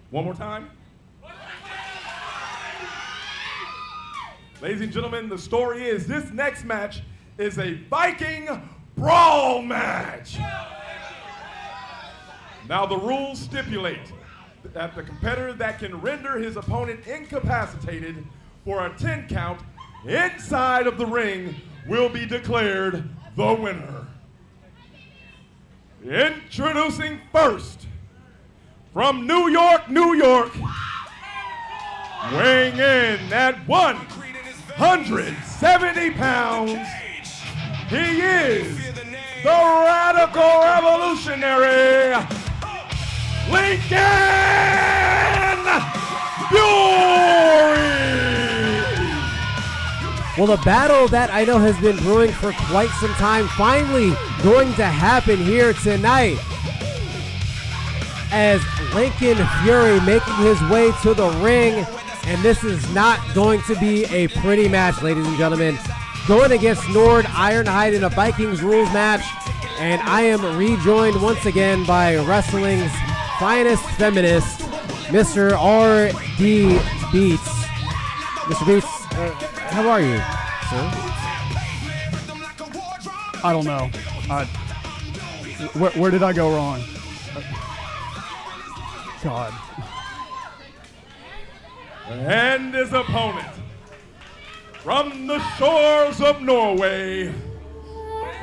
One more time. Ladies and gentlemen, the story is this next match is a Viking brawl match. Now the rules stipulate that the competitor that can render his opponent incapacitated for a 10 count inside of the ring will be declared the winner. Introducing first, from New York, weighing in at 170 pounds, he is the Radical Revolutionary, Lincoln Fury! Well, the battle that I know has been brewing for quite some time finally going to happen here tonight, as Lincoln Fury making his way to the ring, and this is not going to be a pretty match, ladies and gentlemen. Going against Nord Ironhide in a Vikings rules match, and I am rejoined once again by wrestling's finest feminist, Mr. R.D. Beats. Mr. Beats, how are you, sir? I don't know. Where did I go wrong? God. And his opponent, from the shores of Norway,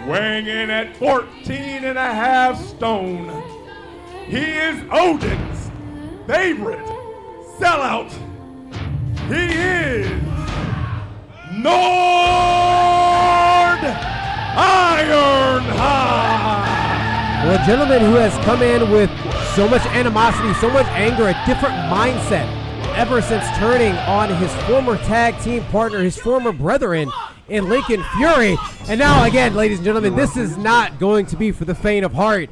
weighing in at 14.5 stone, he is Odin's favorite sellout. He is Nord Ironhide. Well, a gentleman who has come in with so much animosity, so much anger, a different mindset ever since turning on his former tag team partner, his former brethren in Lincoln Fury. And now again, ladies and gentlemen, this is not going to be for the faint of heart.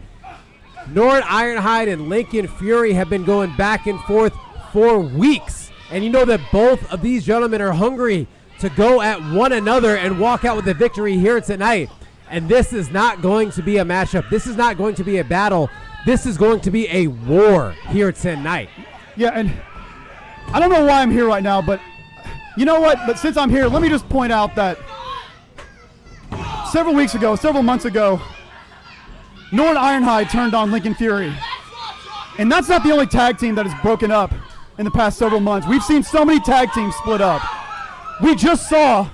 Nord Ironhide and Lincoln Fury have been going back and forth for weeks. And you know that both of these gentlemen are hungry to go at one another and walk out with a victory here tonight. And this is not going to be a matchup. This is not going to be a battle. This is going to be a war here tonight. Yeah, and I don't know why I'm here right now, but You know what? But since I'm here, let me just point out that several months ago, Nord Ironhide turned on Lincoln Fury. And that's not the only tag team that has broken up in the past several months. We've seen so many tag teams split up. We just saw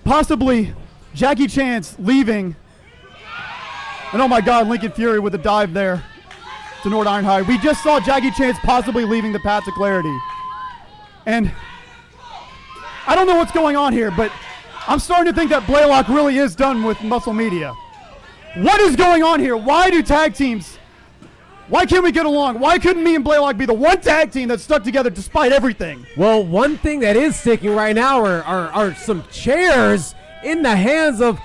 possibly Jackie Chance leaving. And oh my God, Lincoln Fury with a dive there to Nord Ironhide. We just saw Jackie Chance possibly leaving the Path to Clarity. And I don't know what's going on here, but I'm starting to think that Blaylock really is done with Muscle Media. What is going on here? Why can't we get along? Why couldn't me and Blaylock be the one tag team that stuck together despite everything? Well, one thing that is sticking right now are some chairs in the hands of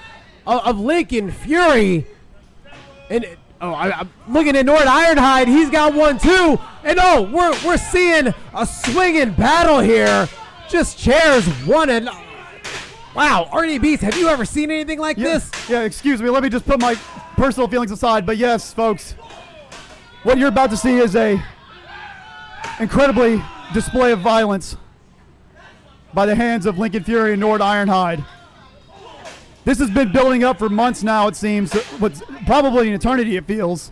Lincoln Fury. And I'm looking at Nord Ironhide. He's got one too. And we're seeing a swinging battle here. Just chairs one and wow, RD Beats, have you ever seen anything like this? Yeah, excuse me. Let me just put my personal feelings aside. But yes, folks, what you're about to see is a incredibly display of violence by the hands of Lincoln Fury and Nord Ironhide. This has been building up for months now, it seems. What's probably an eternity, it feels.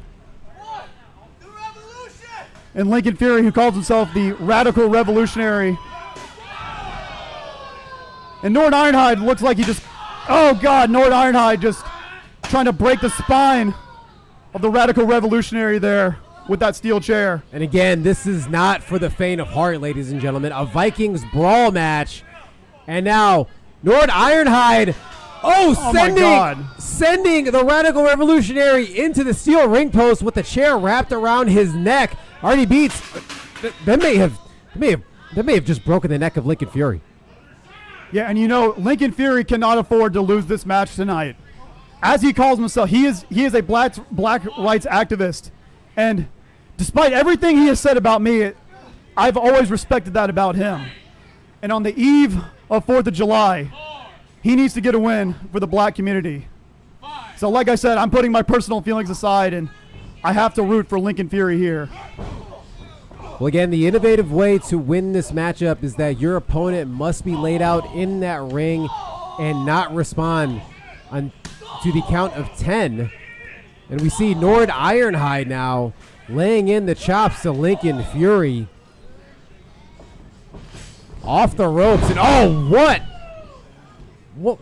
And Lincoln Fury, who calls himself the Radical Revolutionary. And Nord Ironhide looks like he just, oh God, Nord Ironhide just trying to break the spine of the Radical Revolutionary there with that steel chair. And again, this is not for the faint of heart, ladies and gentlemen. A Vikings brawl match. And now, Nord Ironhide, sending the Radical Revolutionary into the steel ring post with the chair wrapped around his neck. RD Beats, that may have just broken the neck of Lincoln Fury. Yeah, and you know, Lincoln Fury cannot afford to lose this match tonight. As he calls himself, he is a black rights activist. And despite everything he has said about me, I've always respected that about him. And on the eve of 4th of July, he needs to get a win for the black community. So like I said, I'm putting my personal feelings aside, and I have to root for Lincoln Fury here. Well, again, the innovative way to win this matchup is that your opponent must be laid out in that ring and not respond to the count of 10. And we see Nord Ironhide now laying in the chops to Lincoln Fury. Off the ropes, and what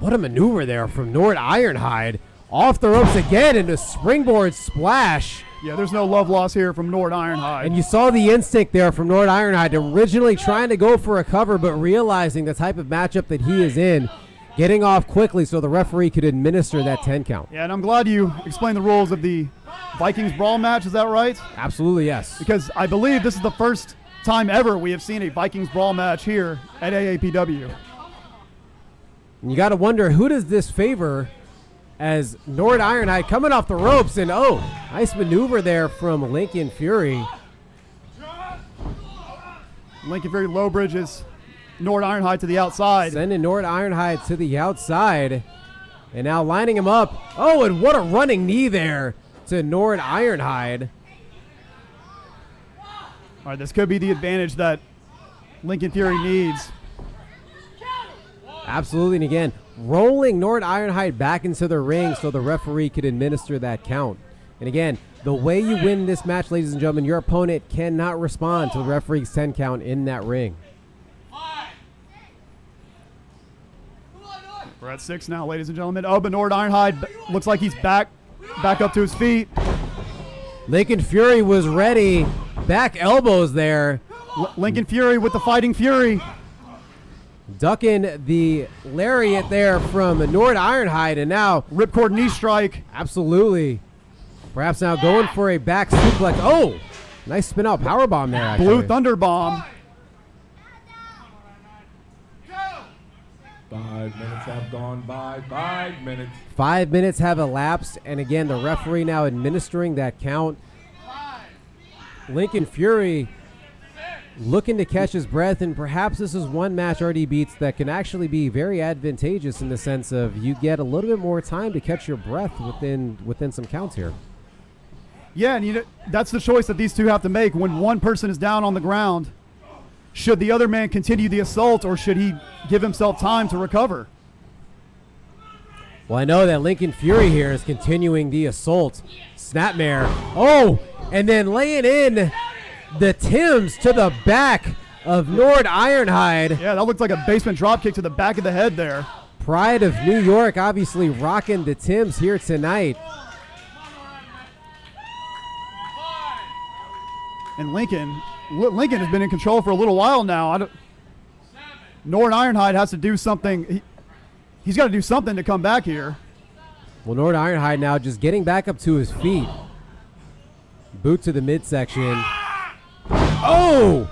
a maneuver there from Nord Ironhide. Off the ropes again into springboard splash. Yeah, there's no love loss here from Nord Ironhide. And you saw the instinct there from Nord Ironhide, originally trying to go for a cover, but realizing the type of matchup that he is in, getting off quickly so the referee could administer that 10 count. Yeah, and I'm glad you explained the rules of the Vikings Brawl match. Is that right? Absolutely, yes. Because I believe this is the first time ever we have seen a Vikings Brawl match here at AAPW. And you got to wonder, who does this favor, as Nord Ironhide coming off the ropes, and nice maneuver there from Lincoln Fury. Lincoln Fury low bridges Nord Ironhide to the outside. Sending Nord Ironhide to the outside. And now lining him up. Oh, and what a running knee there to Nord Ironhide. All right, this could be the advantage that Lincoln Fury needs. Absolutely, and again, rolling Nord Ironhide back into the ring so the referee could administer that count. And again, the way you win this match, ladies and gentlemen, your opponent cannot respond to the referee's 10 count in that ring. We're at 6 now, ladies and gentlemen. Oh, but Nord Ironhide looks like he's back up to his feet. Lincoln Fury was ready. Back elbows there. Lincoln Fury with the Fighting Fury. Ducking the lariat there from Nord Ironhide, and now ripcord knee strike. Absolutely. Perhaps now going for a back suplex. Oh, nice spin out powerbomb there. Actually. Blue Thunder Bomb. 5 minutes have gone by. 5 minutes. 5 minutes have elapsed, and again, the referee now administering that count. Lincoln Fury looking to catch his breath, and perhaps this is one match, RD Beats, that can actually be very advantageous in the sense of you get a little bit more time to catch your breath within some counts here. Yeah, and that's the choice that these two have to make when one person is down on the ground. Should the other man continue the assault, or should he give himself time to recover? Well, I know that Lincoln Fury here is continuing the assault. Snapmare. Oh, and then laying in the Tims to the back of Nord Ironhide. Yeah, that looked like a basement dropkick to the back of the head there. Pride of New York obviously rocking the Tims here tonight. And Lincoln has been in control for a little while now. Nord Ironhide has to do something. He's got to do something to come back here. Well, Nord Ironhide now just getting back up to his feet. Boot to the midsection. Oh!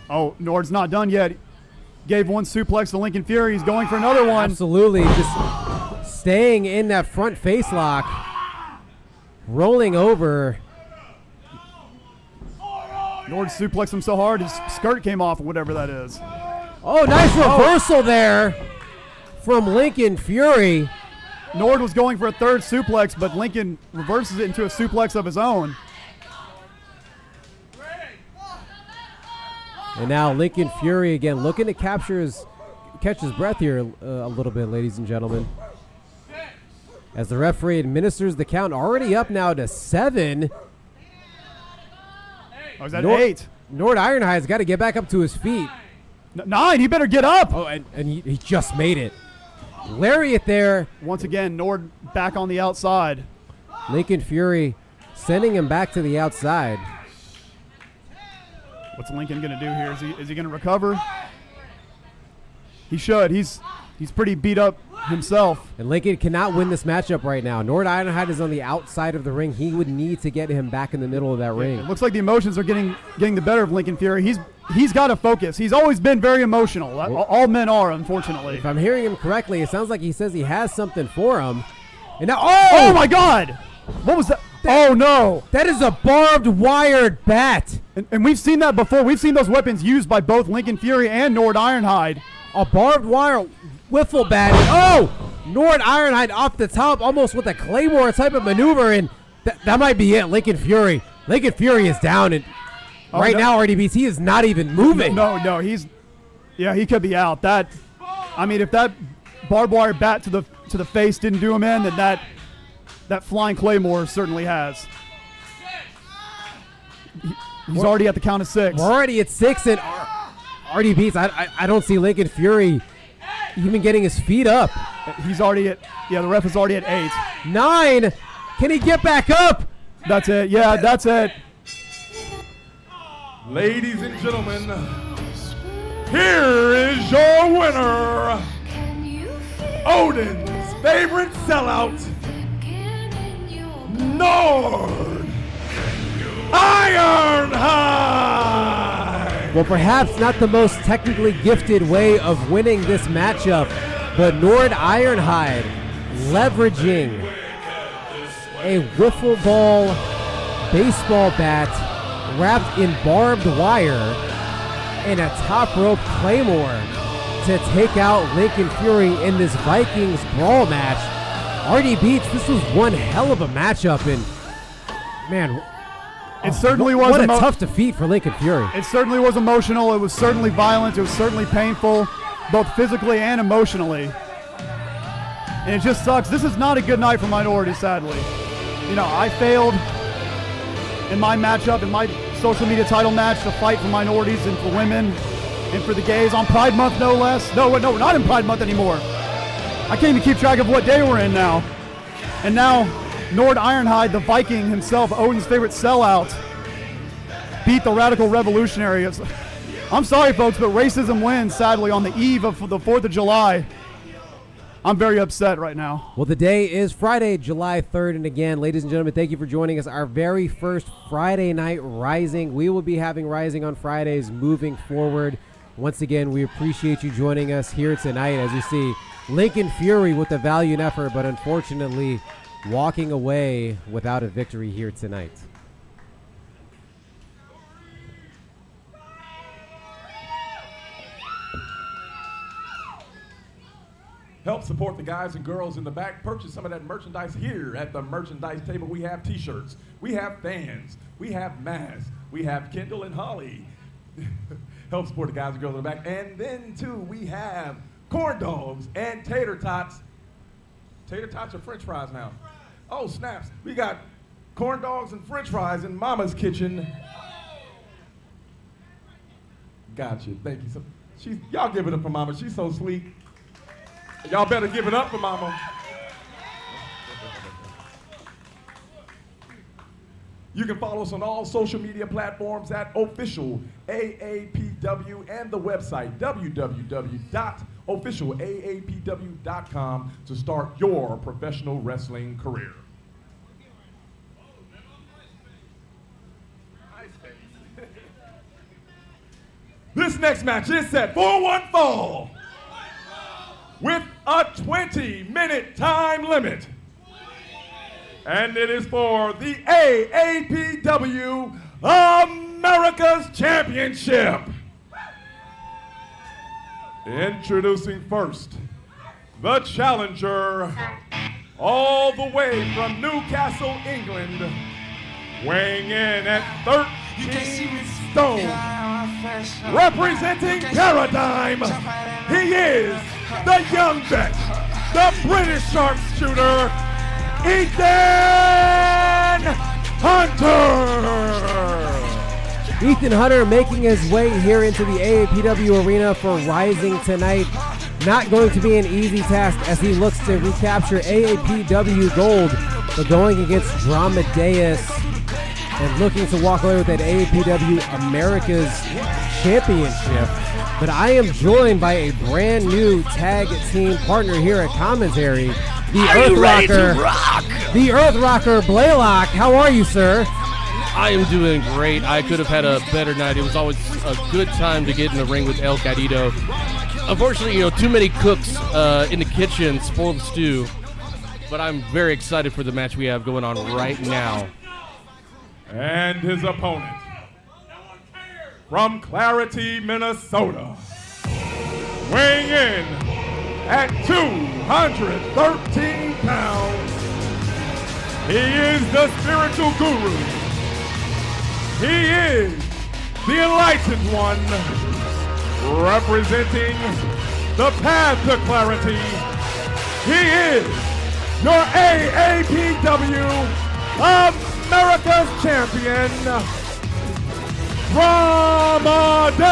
Oh, Nord's not done yet. Gave one suplex to Lincoln Fury. He's going for another one. Absolutely. Just staying in that front face lock. Rolling over. Nord suplexed him so hard his skirt came off, or whatever that is. Oh, nice reversal there from Lincoln Fury. Nord was going for a third suplex, but Lincoln reverses it into a suplex of his own. And now Lincoln Fury again looking to catch his breath here a little bit, ladies and gentlemen. As the referee administers the count, already up now to 7. Oh, is that 8? Nord Ironhide's got to get back up to his feet. 9, he better get up. Oh, and he just made it. Lariat there. Once again, Nord back on the outside. Lincoln Fury sending him back to the outside. What's Lincoln going to do here? Is he going to recover? He should. He's pretty beat up himself. And Lincoln cannot win this matchup right now. Nord Ironhide is on the outside of the ring. He would need to get him back in the middle of that ring. It looks like the emotions are getting the better of Lincoln Fury. He's got to focus. He's always been very emotional. All men are, unfortunately. If I'm hearing him correctly, it sounds like he says he has something for him. And now, oh my God! What was that? Oh no! That is a barbed wired bat. And we've seen that before. We've seen those weapons used by both Lincoln Fury and Nord Ironhide. A barbed wire wiffle bat. Oh! Nord Ironhide off the top, almost with a Claymore type of maneuver, and that might be it. Lincoln Fury is down, and now RDBT is not even moving. No, he could be out. If that barbed wire bat to the face didn't do him in, then that flying Claymore certainly has. He's already at the count of 6. We're already at 6, and RDB's. I don't see Lincoln Fury even getting his feet up. He's already at, the ref is already at 8. 9. Can he get back up? That's it. Yeah, that's it. Ladies and gentlemen, here is your winner, Odin's favorite sellout, Nord Ironhide. Well, perhaps not the most technically gifted way of winning this matchup, but Nord Ironhide leveraging a wiffle ball baseball bat wrapped in barbed wire and a top rope Claymore to take out Lincoln Fury in this Vikings brawl match. RD Beats, this was one hell of a matchup, and man, it certainly was what a tough defeat for Lincoln Fury. It certainly was emotional. It was certainly violent. It was certainly painful, both physically and emotionally. And it just sucks. This is not a good night for minorities, sadly. I failed in my matchup, in my social media title match, to fight for minorities and for women and for the gays on Pride Month, no less. No, we're not in Pride Month anymore. I can't even keep track of what day we're in now. And now, Nord Ironhide, the Viking himself, Odin's favorite sellout, beat the Radical Revolutionary. I'm sorry, folks, but racism wins, sadly, on the eve of the 4th of July. I'm very upset right now. Well, the day is Friday, July 3rd. And again, ladies and gentlemen, thank you for joining us. Our very first Friday night Rising. We will be having Rising on Fridays moving forward. Once again, we appreciate you joining us here tonight. As you see, Lincoln Fury with the valiant effort, but unfortunately walking away without a victory here tonight. Help support the guys and girls in the back. Purchase some of that merchandise here at the merchandise table. We have t-shirts, we have fans, we have masks, we have Kendall and Holly, Help support the guys and girls in the back. And then, too, we have corn dogs and tater tots. Tater tots or french fries now? Oh, snaps. We got corn dogs and french fries in Mama's kitchen. Gotcha. Thank you. So, y'all give it up for Mama. She's so sweet. Y'all better give it up for Mama. You can follow us on all social media platforms at Official AAPW and the website www.officialaapw.com to start your professional wrestling career. This next match is set for one fall with a 20-minute time limit. And it is for the AAPW America's Championship. Introducing first, the challenger, all the way from Newcastle, England, weighing in at 13 stone, representing Paradigm, he is the young vet, the British sharpshooter, Ethan Hunter! Ethan Hunter making his way here into the AAPW arena for Rising tonight. Not going to be an easy task as he looks to recapture AAPW gold, but going against Dramadeus and looking to walk away with that AAPW America's Championship. But I am joined by a brand new tag team partner here at commentary, the Earth Rocker Blaylock. How are you, sir? I am doing great. I could have had a better night. It was always a good time to get in the ring with El Cadito. Unfortunately, too many cooks in the kitchen spoil the stew. But I'm very excited for the match we have going on right now. And his opponent, from Clarity, Minnesota, weighing in at 213 pounds, he is the spiritual guru. He is the enlightened one, representing the path to clarity. He is your AAPW America's Champion, Dramadeus.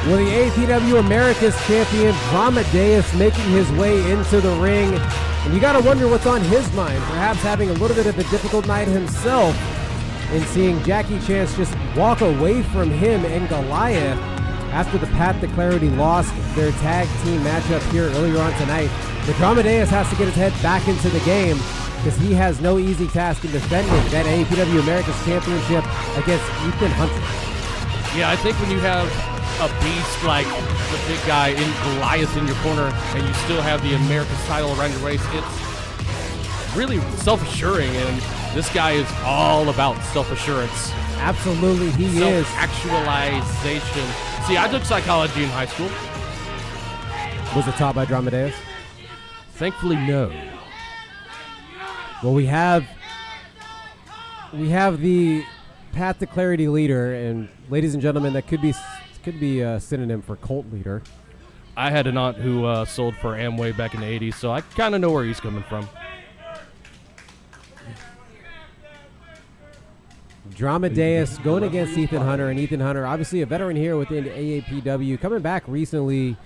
Well, the AAPW America's Champion, Dramadeus, making his way into the ring. And you got to wonder what's on his mind. Perhaps having a little bit of a difficult night himself and seeing Jackie Chance just walk away from him and Goliath after the Path to Clarity lost their tag team matchup here earlier on tonight. But Dramadeus has to get his head back into the game because he has no easy task in defending that AAPW America's Championship against Ethan Hunter. Yeah, I think when you have a beast like the big guy in Goliath in your corner and you still have the America's title around your waist, it's really self-assuring, and this guy is all about self-assurance. Absolutely, he is. Self-actualization. See, I took psychology in high school. Was it taught by Dramadeus? Thankfully, no. Well, we have the Path to Clarity leader, and ladies and gentlemen, that could be a synonym for cult leader. I had an aunt who sold for Amway back in the 80s, so I kind of know where he's coming from. Dramadeus going against Ethan Hunter, and Ethan Hunter, obviously a veteran here within AAPW, coming back recently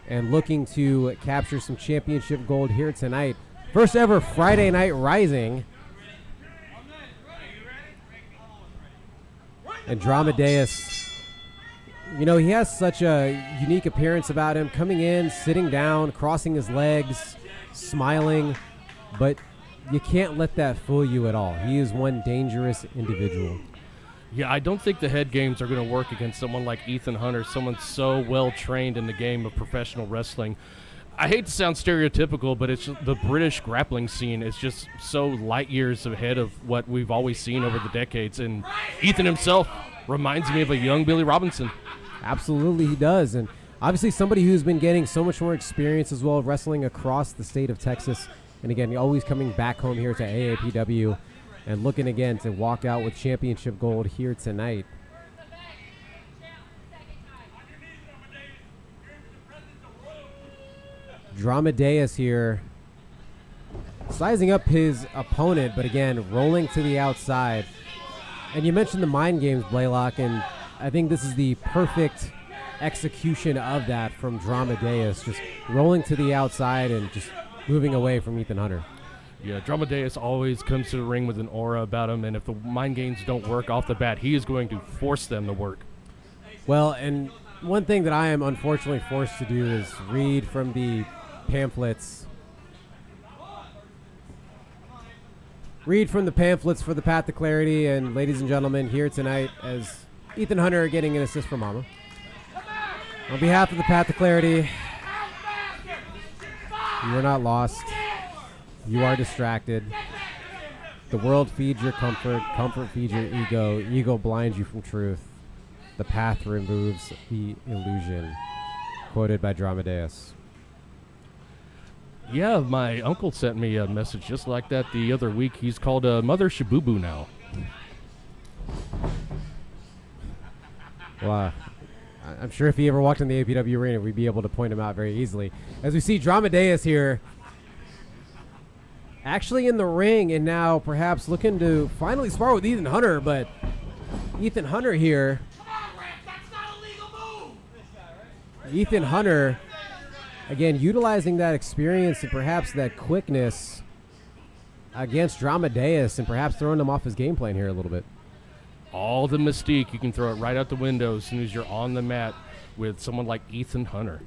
and looking to capture some championship gold here tonight. First ever Friday Night Rising. And Dramadeus, he has such a unique appearance about him, coming in, sitting down, crossing his legs, smiling, but you can't let that fool you at all. He is one dangerous individual. Yeah, I don't think the head games are going to work against someone like Ethan Hunter, someone so well trained in the game of professional wrestling. I hate to sound stereotypical, but it's the British grappling scene is just so light years ahead of what we've always seen over the decades. And Ethan himself reminds me of a young Billy Robinson. Absolutely, he does. And obviously somebody who's been getting so much more experience as well, wrestling across the state of Texas. And again, always coming back home here to AAPW. and looking again to walk out with championship gold here tonight. Dramadeus here sizing up his opponent, but again, rolling to the outside. And you mentioned the mind games, Blaylock, and I think this is the perfect execution of that from Dramadeus, just rolling to the outside and just moving away from Ethan Hunter. Yeah, Dramadeus always comes to the ring with an aura about him, and if the mind games don't work off the bat, he is going to force them to work. Well, and one thing that I am unfortunately forced to do is read from the pamphlets. Read from the pamphlets for the Path to Clarity, and ladies and gentlemen, here tonight as Ethan Hunter getting an assist from Mama. On behalf of the Path to Clarity, you are not lost. You are distracted. The world feeds your comfort. Comfort feeds your ego. Ego blinds you from truth. The path removes the illusion. Quoted by Dramadeus. Yeah, my uncle sent me a message just like that the other week. He's called Mother Shibubu now. Well, I'm sure if he ever walked in the APW arena, we'd be able to point him out very easily. As we see Dramadeus here actually in the ring and now perhaps looking to finally spar with Ethan Hunter, but Ethan Hunter here. Ethan Hunter, again, utilizing that experience and perhaps that quickness against Dramadeus and perhaps throwing him off his game plan here a little bit. All the mystique, you can throw it right out the window as soon as you're on the mat with someone like Ethan Hunter.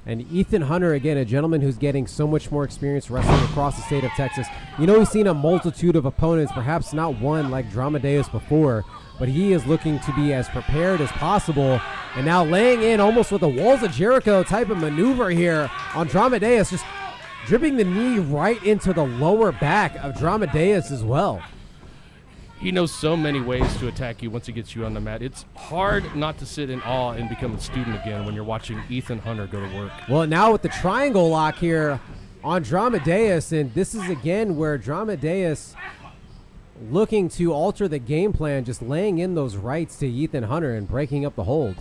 And Ethan Hunter, again, a gentleman who's getting so much more experience wrestling across the state of Texas. You know, he's seen a multitude of opponents, perhaps not one like Dramadeus before, but he is looking to be as prepared as possible. And now laying in almost with a Walls of Jericho type of maneuver here on Dramadeus, just dripping the knee right into the lower back of Dramadeus as well. He knows so many ways to attack you once he gets you on the mat. It's hard not to sit in awe and become a student again when you're watching Ethan Hunter go to work. Well, now with the triangle lock here on Dramadeus, and this is again where Dramadeus looking to alter the game plan, just laying in those rights to Ethan Hunter and breaking up the hold.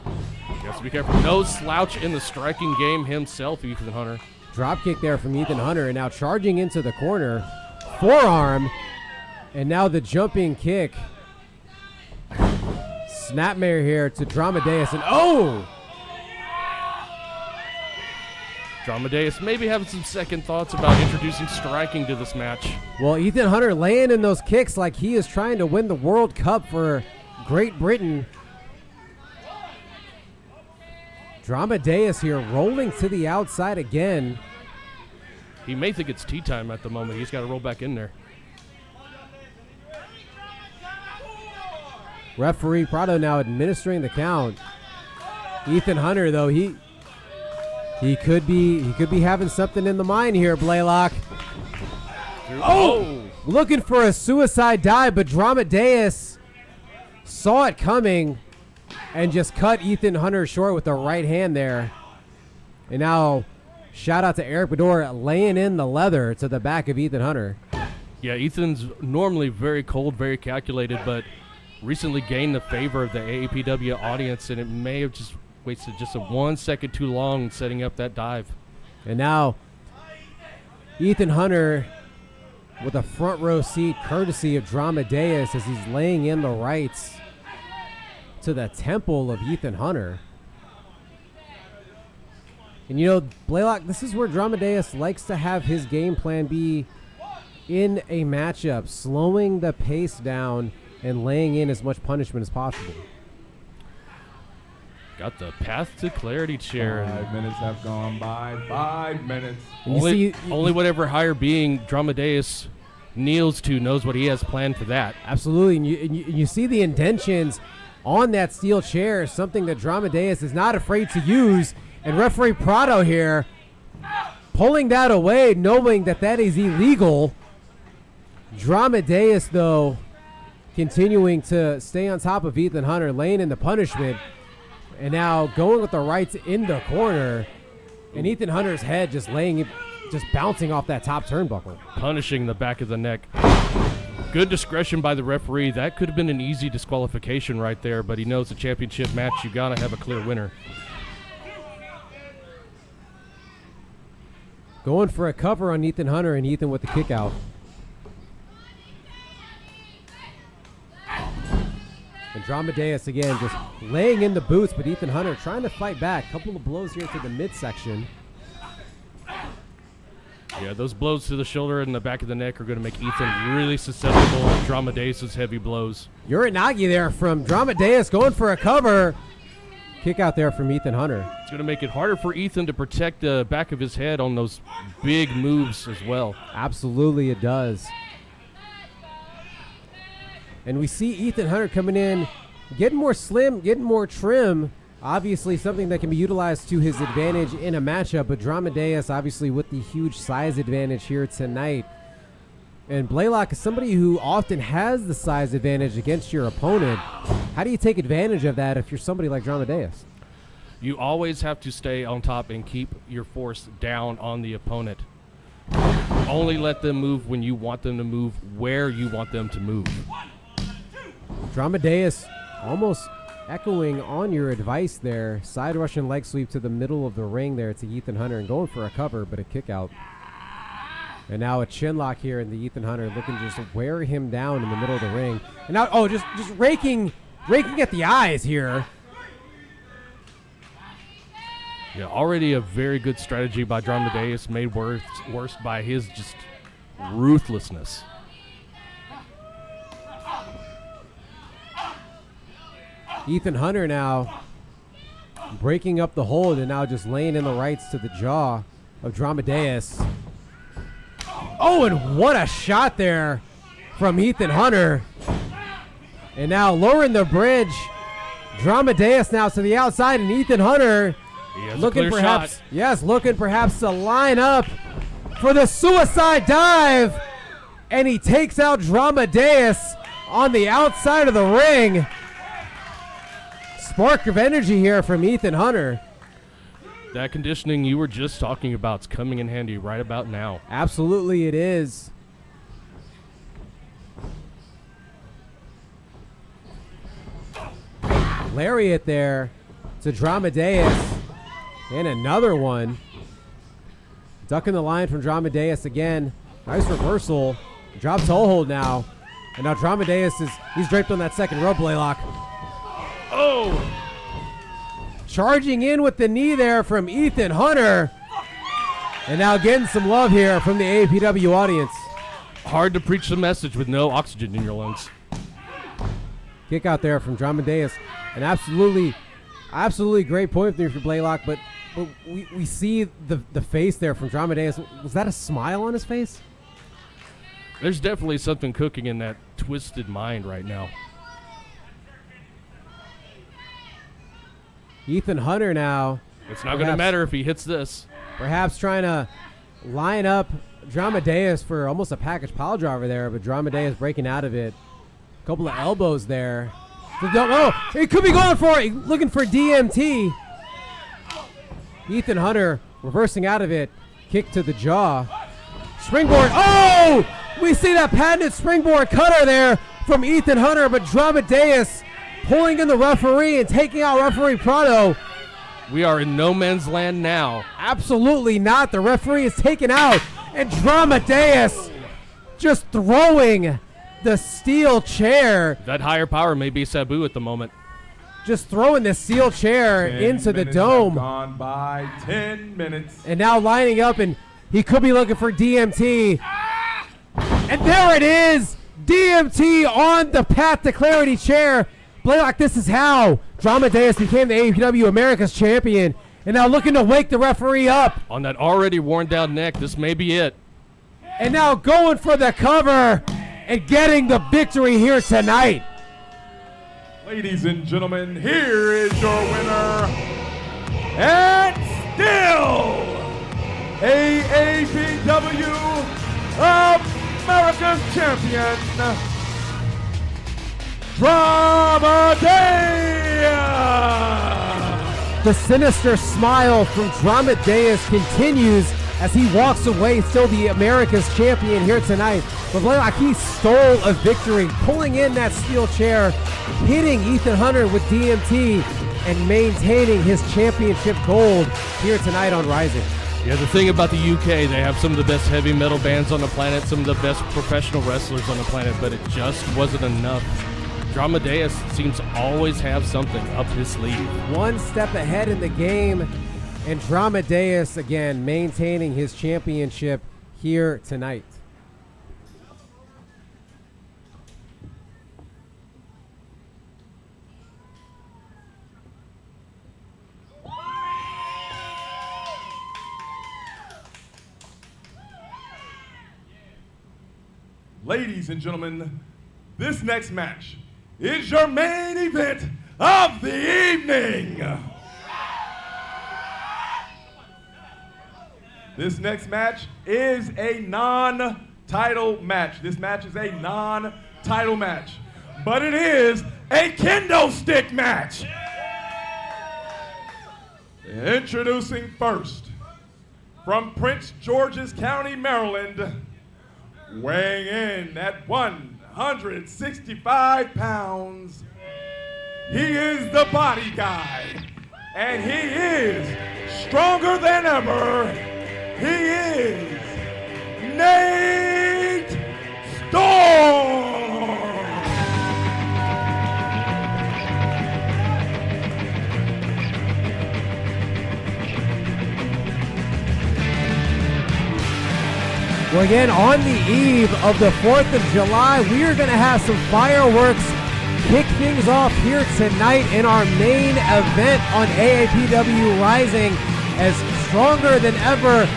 You have to be careful. No slouch in the striking game himself, Ethan Hunter. Drop kick there from Ethan Hunter, and now charging into the corner. Forearm, and now the jumping kick. Snapmare here to Dramadeus, and oh! Dramadeus maybe having some second thoughts about introducing striking to this match. Well, Ethan Hunter laying in those kicks like he is trying to win the World Cup for Great Britain. Dramadeus here rolling to the outside again. He may think it's tea time at the moment. He's got to roll back in there. Referee Prado now administering the count. Ethan Hunter, though, he could be having something in the mind here, Blaylock. Oh! Looking for a suicide dive, but Dramadeus saw it coming and just cut Ethan Hunter short with the right hand there. And now, shout out to Eric Bedore laying in the leather to the back of Ethan Hunter. Yeah, Ethan's normally very cold, very calculated, but recently gained the favor of the AAPW audience, and it may have just wasted just a 1 second too long setting up that dive. And now, Ethan Hunter with a front row seat courtesy of Dramadeus as he's laying in the rights to the temple of Ethan Hunter. And you know, Blaylock, this is where Dramadeus likes to have his game plan be in a matchup, slowing the pace down and laying in as much punishment as possible. Got the Path to Clarity chair. 5 minutes have gone by. 5 minutes. Only whatever higher being Dramadeus kneels to knows what he has planned for that. Absolutely. And you see the indentions on that steel chair, something that Dramadeus is not afraid to use. And referee Prado here pulling that away, knowing that that is illegal. Dramadeus, though, continuing to stay on top of Ethan Hunter, laying in the punishment. And now going with the rights in the corner. And Ethan Hunter's head just just bouncing off that top turnbuckle. Punishing the back of the neck. Good discretion by the referee. That could have been an easy disqualification right there, but he knows the championship match, you got to have a clear winner. Going for a cover on Ethan Hunter, and Ethan with the kick out. And Dramadeus again just laying in the boots, but Ethan Hunter trying to fight back. Couple of blows here to the midsection. Yeah, those blows to the shoulder and the back of the neck are going to make Ethan really susceptible to Dramadeus' heavy blows. Uranagi there from Dramadeus going for a cover. Kick out there from Ethan Hunter. It's going to make it harder for Ethan to protect the back of his head on those big moves as well. Absolutely it does. And we see Ethan Hunter coming in, getting more slim, getting more trim. Obviously something that can be utilized to his advantage in a matchup, but Dramadeus obviously with the huge size advantage here tonight. And Blaylock is somebody who often has the size advantage against your opponent. How do you take advantage of that if you're somebody like Dramadeus? You always have to stay on top and keep your force down on the opponent. Only let them move when you want them to move, where you want them to move. Dramadeus almost echoing on your advice there. Side Russian leg sweep to the middle of the ring there to Ethan Hunter and going for a cover, but a kick out. And now a chin lock here in the Ethan Hunter looking to just wear him down in the middle of the ring. And now, just raking at the eyes here. Yeah, already a very good strategy by Dramadeus, made worse by his just ruthlessness. Ethan Hunter now breaking up the hold and now just laying in the rights to the jaw of Dramadeus. Oh, and what a shot there from Ethan Hunter. And now lowering the bridge. Dramadeus now to the outside, and Ethan Hunter looking perhaps to line up for the suicide dive. And he takes out Dramadeus on the outside of the ring. Spark of energy here from Ethan Hunter. That conditioning you were just talking about is coming in handy right about now. Absolutely it is. Lariat there to Dramadeus. And another one. Ducking the line from Dramadeus again. Nice reversal. Drop toe hold now. And now Dramadeus he's draped on that second rope, Blaylock. Oh! Charging in with the knee there from Ethan Hunter. And now getting some love here from the APW audience. Hard to preach the message with no oxygen in your lungs. Kick out there from Dramadeus. An absolutely great point there for Blaylock, but we see the face there from Dramadeus. Was that a smile on his face? There's definitely something cooking in that twisted mind right now. Ethan Hunter now. It's not going to matter if he hits this. Perhaps trying to line up Dramadeus for almost a package pile driver there, but Dramadeus breaking out of it. A couple of elbows there. Oh, he could be going for it. Looking for DMT. Ethan Hunter reversing out of it. Kick to the jaw. Springboard. Oh! We see that patented springboard cutter there from Ethan Hunter, but Dramadeus pulling in the referee and taking out referee Prado. We are in no man's land now. Absolutely not. The referee is taken out, and Dramadeus just throwing the steel chair. That higher power may be Sabu at the moment. Just throwing the steel chair into the dome. Gone by 10 minutes. And now lining up, and he could be looking for DMT. And there it is. DMT on the Path to Clarity chair. Blaylock, this is how Dramadeus became the APW America's champion. And now looking to wake the referee up. On that already worn down neck, this may be it. And now going for the cover and getting the victory here tonight. Ladies and gentlemen, here is your winner, and still AAPW America's champion, Dramadeus! The sinister smile from Dramadeus continues as he walks away, still the America's champion here tonight. But Blaylock, he stole a victory, pulling in that steel chair, hitting Ethan Hunter with DMT, and maintaining his championship gold here tonight on Rising. Yeah, the thing about the UK, they have some of the best heavy metal bands on the planet, some of the best professional wrestlers on the planet, but it just wasn't enough. Dramadeus seems to always have something up his sleeve. One step ahead in the game, and Dramadeus again maintaining his championship here tonight. Ladies and gentlemen, this next match is your main event of the evening. This next match is a non-title match. This match is a non-title match, but it is a kendo stick match. Introducing first, from Prince George's County, Maryland, weighing in at 165 pounds, he is the body guy, and he is stronger than ever. He is Nate Storm. Well, again, on the eve of the 4th of July, we are going to have some fireworks kick things off here tonight in our main event on AAPW Rising, as stronger than ever,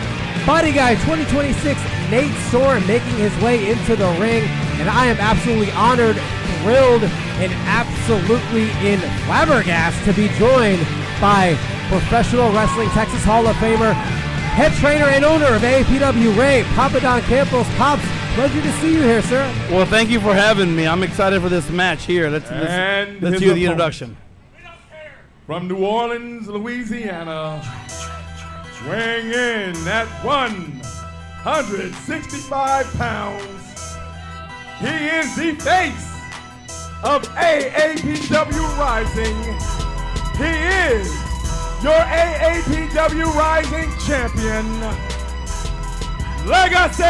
Body Guy 2026 Nate Storm making his way into the ring. And I am absolutely honored, thrilled, and absolutely in flabbergasted to be joined by Professional Wrestling Texas Hall of Famer, head trainer and owner of AAPW Ray, Papa Don Campos. Pops, pleasure to see you here, sir. Well, thank you for having me. I'm excited for this match here. Let's hear the introduction. From New Orleans, Louisiana, weighing in at 165 pounds, he is the face of AAPW Rising. He is your AAPW Rising champion, Legacy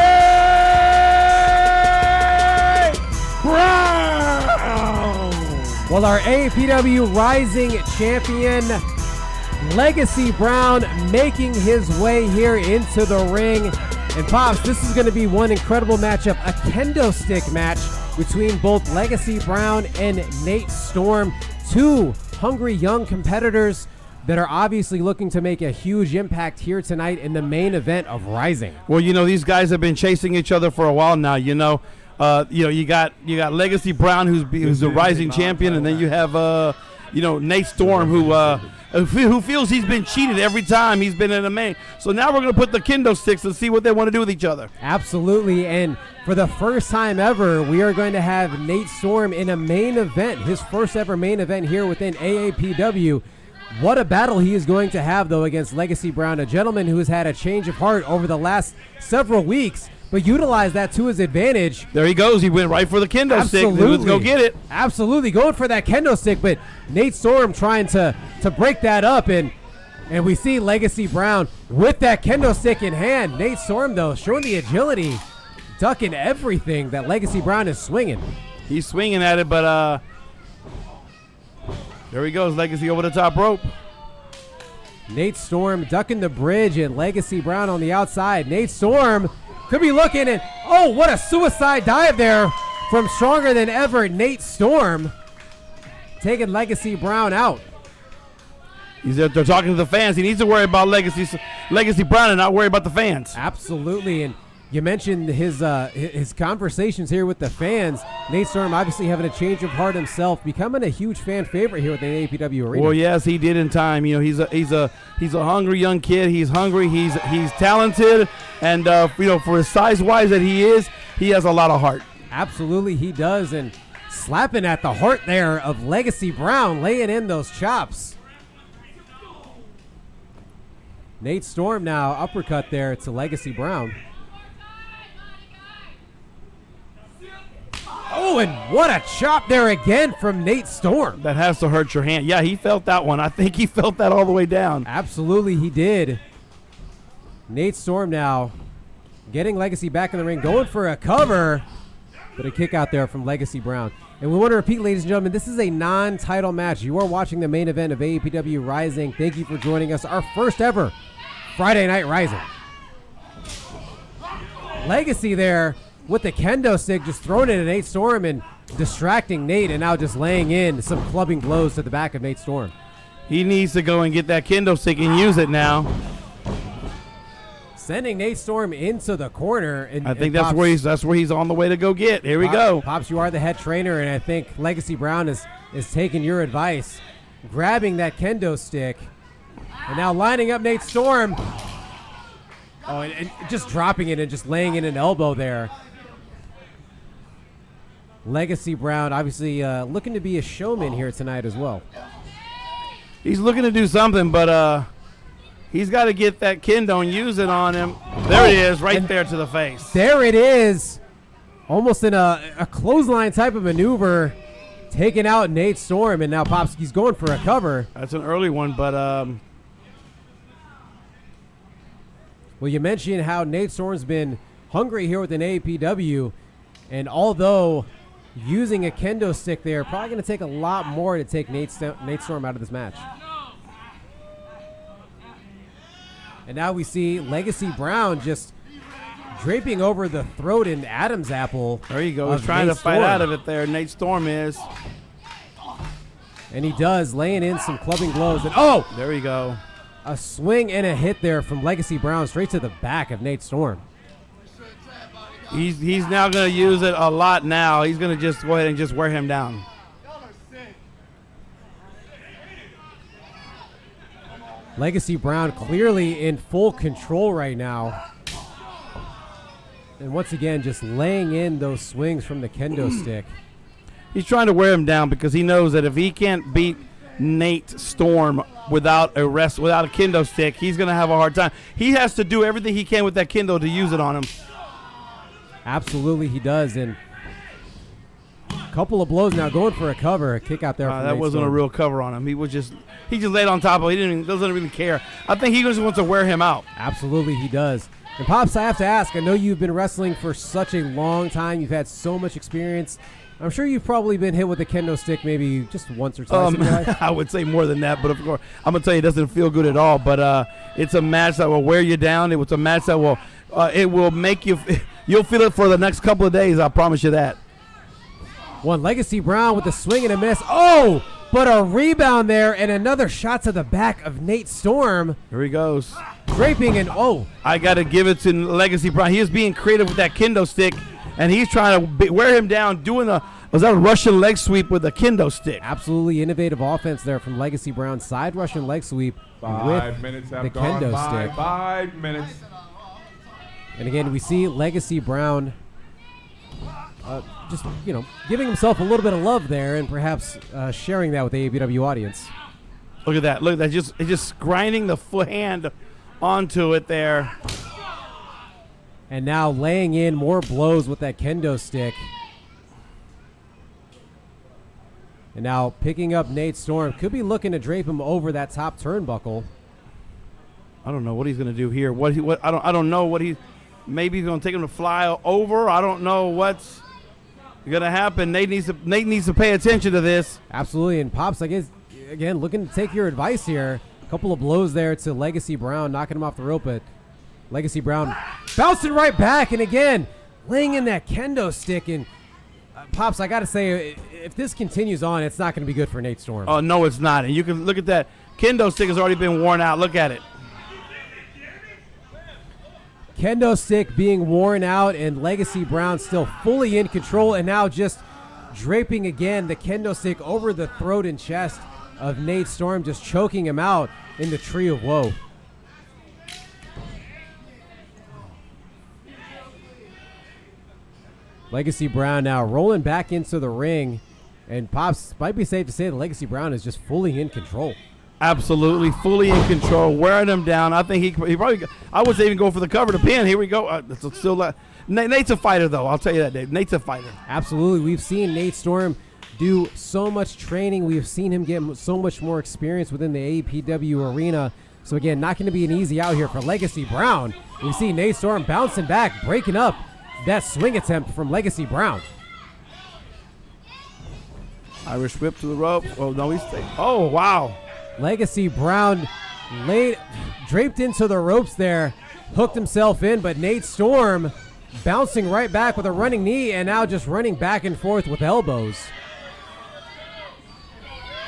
Brown. Well, our AAPW Rising champion, Legacy Brown, making his way here into the ring. And Pops, this is going to be one incredible matchup, a kendo stick match between both Legacy Brown and Nate Storm, two hungry young competitors that are obviously looking to make a huge impact here tonight in the main event of Rising. Well, you know, these guys have been chasing each other for a while now. You got Legacy Brown, who's the Rising champion, and then you have Nate Storm, who feels he's been cheated every time he's been in the main. So now we're going to put the kendo sticks and see what they want to do with each other. Absolutely, and for the first time ever, we are going to have Nate Storm in a main event, his first ever main event here within AAPW. What a battle he is going to have, though, against Legacy Brown, a gentleman who has had a change of heart over the last several weeks, but utilized that to his advantage. There he goes. He went right for the kendo stick. Let's go get it. Absolutely, going for that kendo stick, but Nate Storm trying to break that up, and we see Legacy Brown with that kendo stick in hand. Nate Storm, though, showing the agility, ducking everything that Legacy Brown is swinging. He's swinging at it, but there he goes, Legacy over the top rope. Nate Storm ducking the bridge, and Legacy Brown on the outside. Nate Storm could be looking, and oh, what a suicide dive there from stronger than ever Nate Storm, taking Legacy Brown out. They're talking to the fans. He needs to worry about Legacy Brown and not worry about the fans. Absolutely, and you mentioned his conversations here with the fans. Nate Storm obviously having a change of heart himself, becoming a huge fan favorite here with the AAPW Arena. Well, yes, he did in time. You know, he's a hungry young kid. He's hungry. He's talented, and for his size wise that he is, he has a lot of heart. Absolutely, he does, and slapping at the heart there of Legacy Brown, laying in those chops. Nate Storm now uppercut there to Legacy Brown. Oh, and what a chop there again from Nate Storm. That has to hurt your hand. Yeah, he felt that one. I think he felt that all the way down. Absolutely, he did. Nate Storm now getting Legacy back in the ring, going for a cover, but a kick out there from Legacy Brown. And we want to repeat, ladies and gentlemen, this is a non-title match. You are watching the main event of AAPW Rising. Thank you for joining us. Our first ever Friday Night Rising. Legacy there with the kendo stick, just throwing it at Nate Storm and distracting Nate, and now just laying in some clubbing blows to the back of Nate Storm. He needs to go and get that kendo stick and use it now. Sending Nate Storm into the corner. And I think and that's where he's on the way to go get. Here we go. Pops, you are the head trainer, and I think Legacy Brown is taking your advice, grabbing that kendo stick, and now lining up Nate Storm. Oh, and just dropping it and just laying in an elbow there. Legacy Brown obviously looking to be a showman here tonight as well. He's looking to do something, but he's got to get that kendo and use it on him. There it is, right there to the face. There it is. Almost in a clothesline type of maneuver, taking out Nate Storm, and now Popsky's going for a cover. That's an early one, but well, you mentioned how Nate Storm's been hungry here with an APW, and although using a kendo stick there, probably going to take a lot more to take Nate Storm out of this match. And now we see Legacy Brown just draping over the throat in Adam's apple. There you go. He's trying to fight out of it there. Nate Storm is. And he does, laying in some clubbing blows. And oh! There you go. A swing and a hit there from Legacy Brown straight to the back of Nate Storm. He's now going to use it a lot now. He's going to just go ahead and just wear him down. Legacy Brown clearly in full control right now. And once again, just laying in those swings from the kendo stick. He's trying to wear him down because he knows that if he can't beat Nate Storm without a kendo stick, he's going to have a hard time. He has to do everything he can with that kendo to use it on him. Absolutely, he does. And a couple of blows now, going for a cover, a kick out there. From that Nate wasn't Storm. a real cover on him. He just laid on top of it. He doesn't really care. I think he just wants to wear him out. Absolutely, he does. And Pops, I have to ask, I know you've been wrestling for such a long time. You've had so much experience. I'm sure you've probably been hit with a kendo stick maybe just once or twice in your life. I would say more than that, but of course, I'm going to tell you it doesn't feel good at all. But it's a match that will wear you down. It was a match that will make you you'll feel it for the next couple of days. I promise you that. One Legacy Brown with a swing and a miss. Oh, but a rebound there and another shot to the back of Nate Storm. Here he goes. Draping and I got to give it to Legacy Brown. He is being creative with that kendo stick, and he's trying to wear him down, was that a Russian leg sweep with a kendo stick? Absolutely innovative offense there from Legacy Brown. Side Russian leg sweep 5 minutes have the gone kendo by. stick. 5 minutes. And again, we see Legacy Brown just, giving himself a little bit of love there and perhaps sharing that with the APW audience. Look at that. Look at that. Just grinding the hand onto it there. And now laying in more blows with that kendo stick. And now picking up Nate Storm. Could be looking to drape him over that top turnbuckle. I don't know what he's going to do here. I don't know what maybe he's going to take him to fly over. I don't know what's going to happen. Nate needs to pay attention to this. Absolutely. And Pops, I guess, again, looking to take your advice here. A couple of blows there to Legacy Brown, knocking him off the rope, but Legacy Brown bouncing right back, and again, laying in that kendo stick. And Pops, I got to say, if this continues on, it's not going to be good for Nate Storm. Oh, no, it's not. And you can look at that. Kendo stick has already been worn out. Look at it. Kendo stick being worn out, and Legacy Brown still fully in control, and now just draping again the kendo stick over the throat and chest of Nate Storm, just choking him out in the Tree of Woe. Legacy Brown now rolling back into the ring, and Pops, might be safe to say that Legacy Brown is just fully in control. Absolutely, fully in control, wearing him down. I think he probably. I would say even go for the cover to pin. Here we go. Nate's a fighter, though. I'll tell you that, Dave. Nate's a fighter. Absolutely. We've seen Nate Storm do so much training. We've seen him get so much more experience within the AAPW arena. So, again, not going to be an easy out here for Legacy Brown. We see Nate Storm bouncing back, breaking up that swing attempt from Legacy Brown. Irish whip to the rope. Oh, no, he's staying. Oh, wow. Legacy Brown draped into the ropes there, hooked himself in, but Nate Storm bouncing right back with a running knee and now just running back and forth with elbows.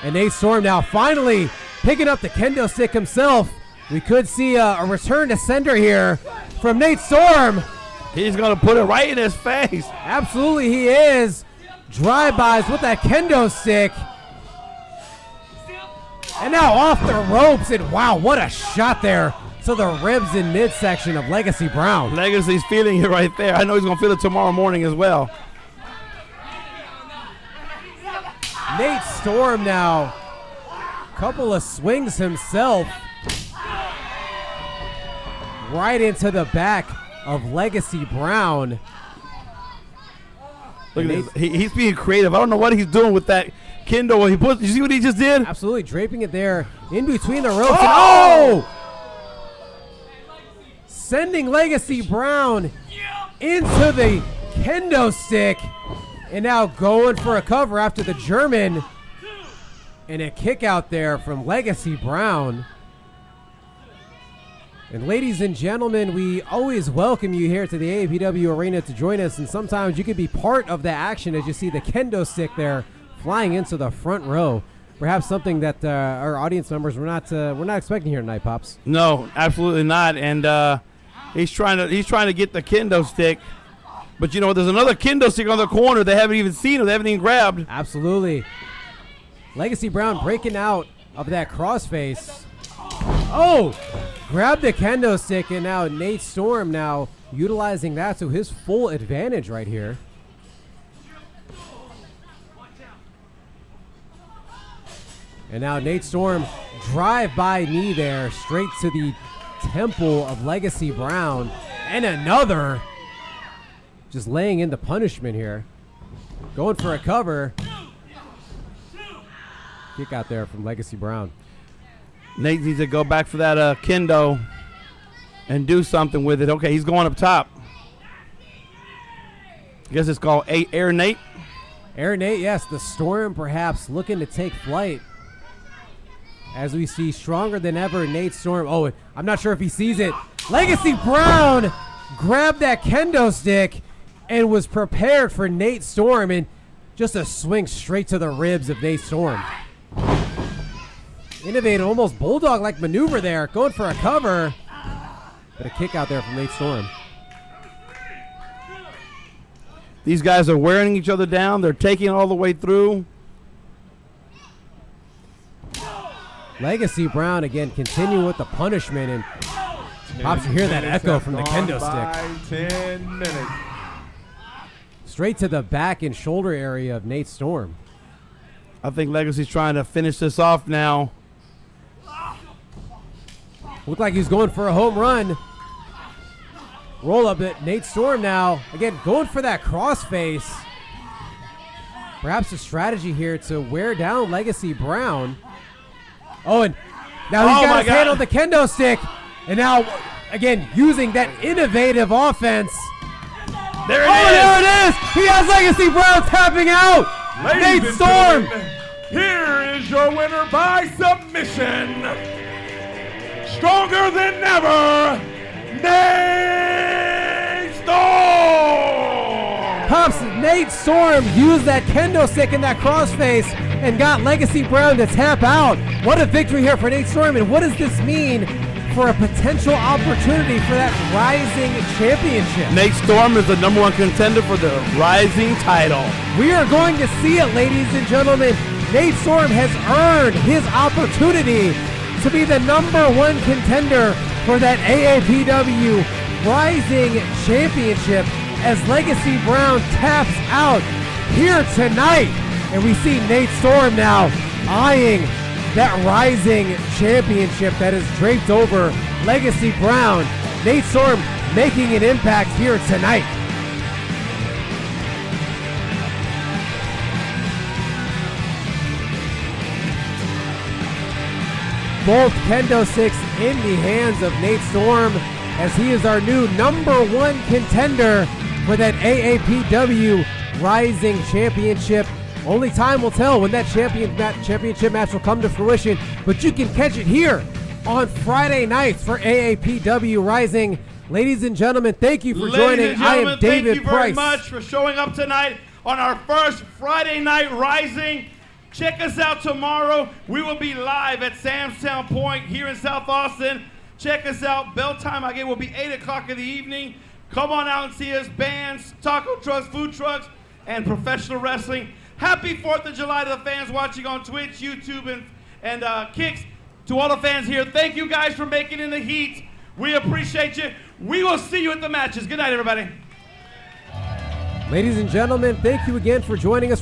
And Nate Storm now finally picking up the kendo stick himself. We could see a return to sender here from Nate Storm. He's going to put it right in his face. Absolutely he is. Drive-bys with that kendo stick. And now off the ropes, and wow, what a shot there to the ribs in midsection of Legacy Brown. Legacy's feeling it right there. I know he's going to feel it tomorrow morning as well. Nate Storm now, couple of swings himself, right into the back of Legacy Brown. Look at this. He's being creative. I don't know what he's doing with that kendo. You see what he just did? Absolutely, draping it there in between the ropes. Oh! Sending Legacy Brown into the kendo stick. And now going for a cover after the German. And a kick out there from Legacy Brown. And ladies and gentlemen, we always welcome you here to the AAPW Arena to join us. And sometimes you could be part of the action as you see the kendo stick there flying into the front row. Perhaps something that our audience members we're not expecting here tonight, Pops. No, absolutely not. And he's trying to get the kendo stick. But you know, there's another kendo stick on the corner they haven't even seen or they haven't even grabbed. Absolutely. Legacy Brown breaking out of that crossface. Oh! Grabbed the kendo stick, and now Nate Storm now utilizing that to his full advantage right here. And now Nate Storm drive-by knee there, straight to the temple of Legacy Brown. And another, just laying into punishment here. Going for a cover. Kick out there from Legacy Brown. Nate needs to go back for that kendo and do something with it. Okay, he's going up top. I guess it's called Air Nate. Air Nate, yes. The Storm perhaps looking to take flight. As we see stronger than ever Nate Storm. Oh, I'm not sure if he sees it. Legacy Brown grabbed that kendo stick and was prepared for Nate Storm. And just a swing straight to the ribs of Nate Storm. Innovative, almost bulldog-like maneuver there. Going for a cover. But a kick out there from Nate Storm. These guys are wearing each other down. They're taking it all the way through. Legacy Brown, again, continuing with the punishment. And Pops, you hear that echo from the kendo stick. 10 minutes. Straight to the back and shoulder area of Nate Storm. I think Legacy's trying to finish this off now. Looked like he was going for a home run. Roll up it. Nate Storm now, again, going for that crossface. Perhaps a strategy here to wear down Legacy Brown. Oh, and now he's got his hand on the kendo stick. And now, again, using that innovative offense. There it is. He has Legacy Brown tapping out. Ladies Nate and Storm. gentlemen, here is your winner by submission. Stronger than ever, Nate Storm! Pops, Nate Storm used that kendo stick in that crossface and got Legacy Brown to tap out. What a victory here for Nate Storm, and what does this mean for a potential opportunity for that Rising Championship? Nate Storm is the #1 contender for the Rising title. We are going to see it, ladies and gentlemen. Nate Storm has earned his opportunity to be the #1 contender for that AAPW Rising Championship as Legacy Brown taps out here tonight. And we see Nate Storm now eyeing that Rising Championship that is draped over Legacy Brown. Nate Storm making an impact here tonight. Both kendo sticks in the hands of Nate Storm as he is our new #1 contender for that AAPW Rising Championship. Only time will tell when that championship match will come to fruition, but you can catch it here on Friday nights for AAPW Rising. Ladies and gentlemen, thank you for joining. I am David Thank you very Price. much for showing up tonight on our first Friday Night Rising. Check us out tomorrow. We will be live at Samstown Point here in South Austin. Check us out. Bell time, again, will be 8 o'clock in the evening. Come on out and see us. Bands, taco trucks, food trucks, and professional wrestling. Happy 4th of July to the fans watching on Twitch, YouTube, and Kicks. To all the fans here, thank you guys for making it in the heat. We appreciate you. We will see you at the matches. Good night, everybody. Ladies and gentlemen, thank you again for joining us.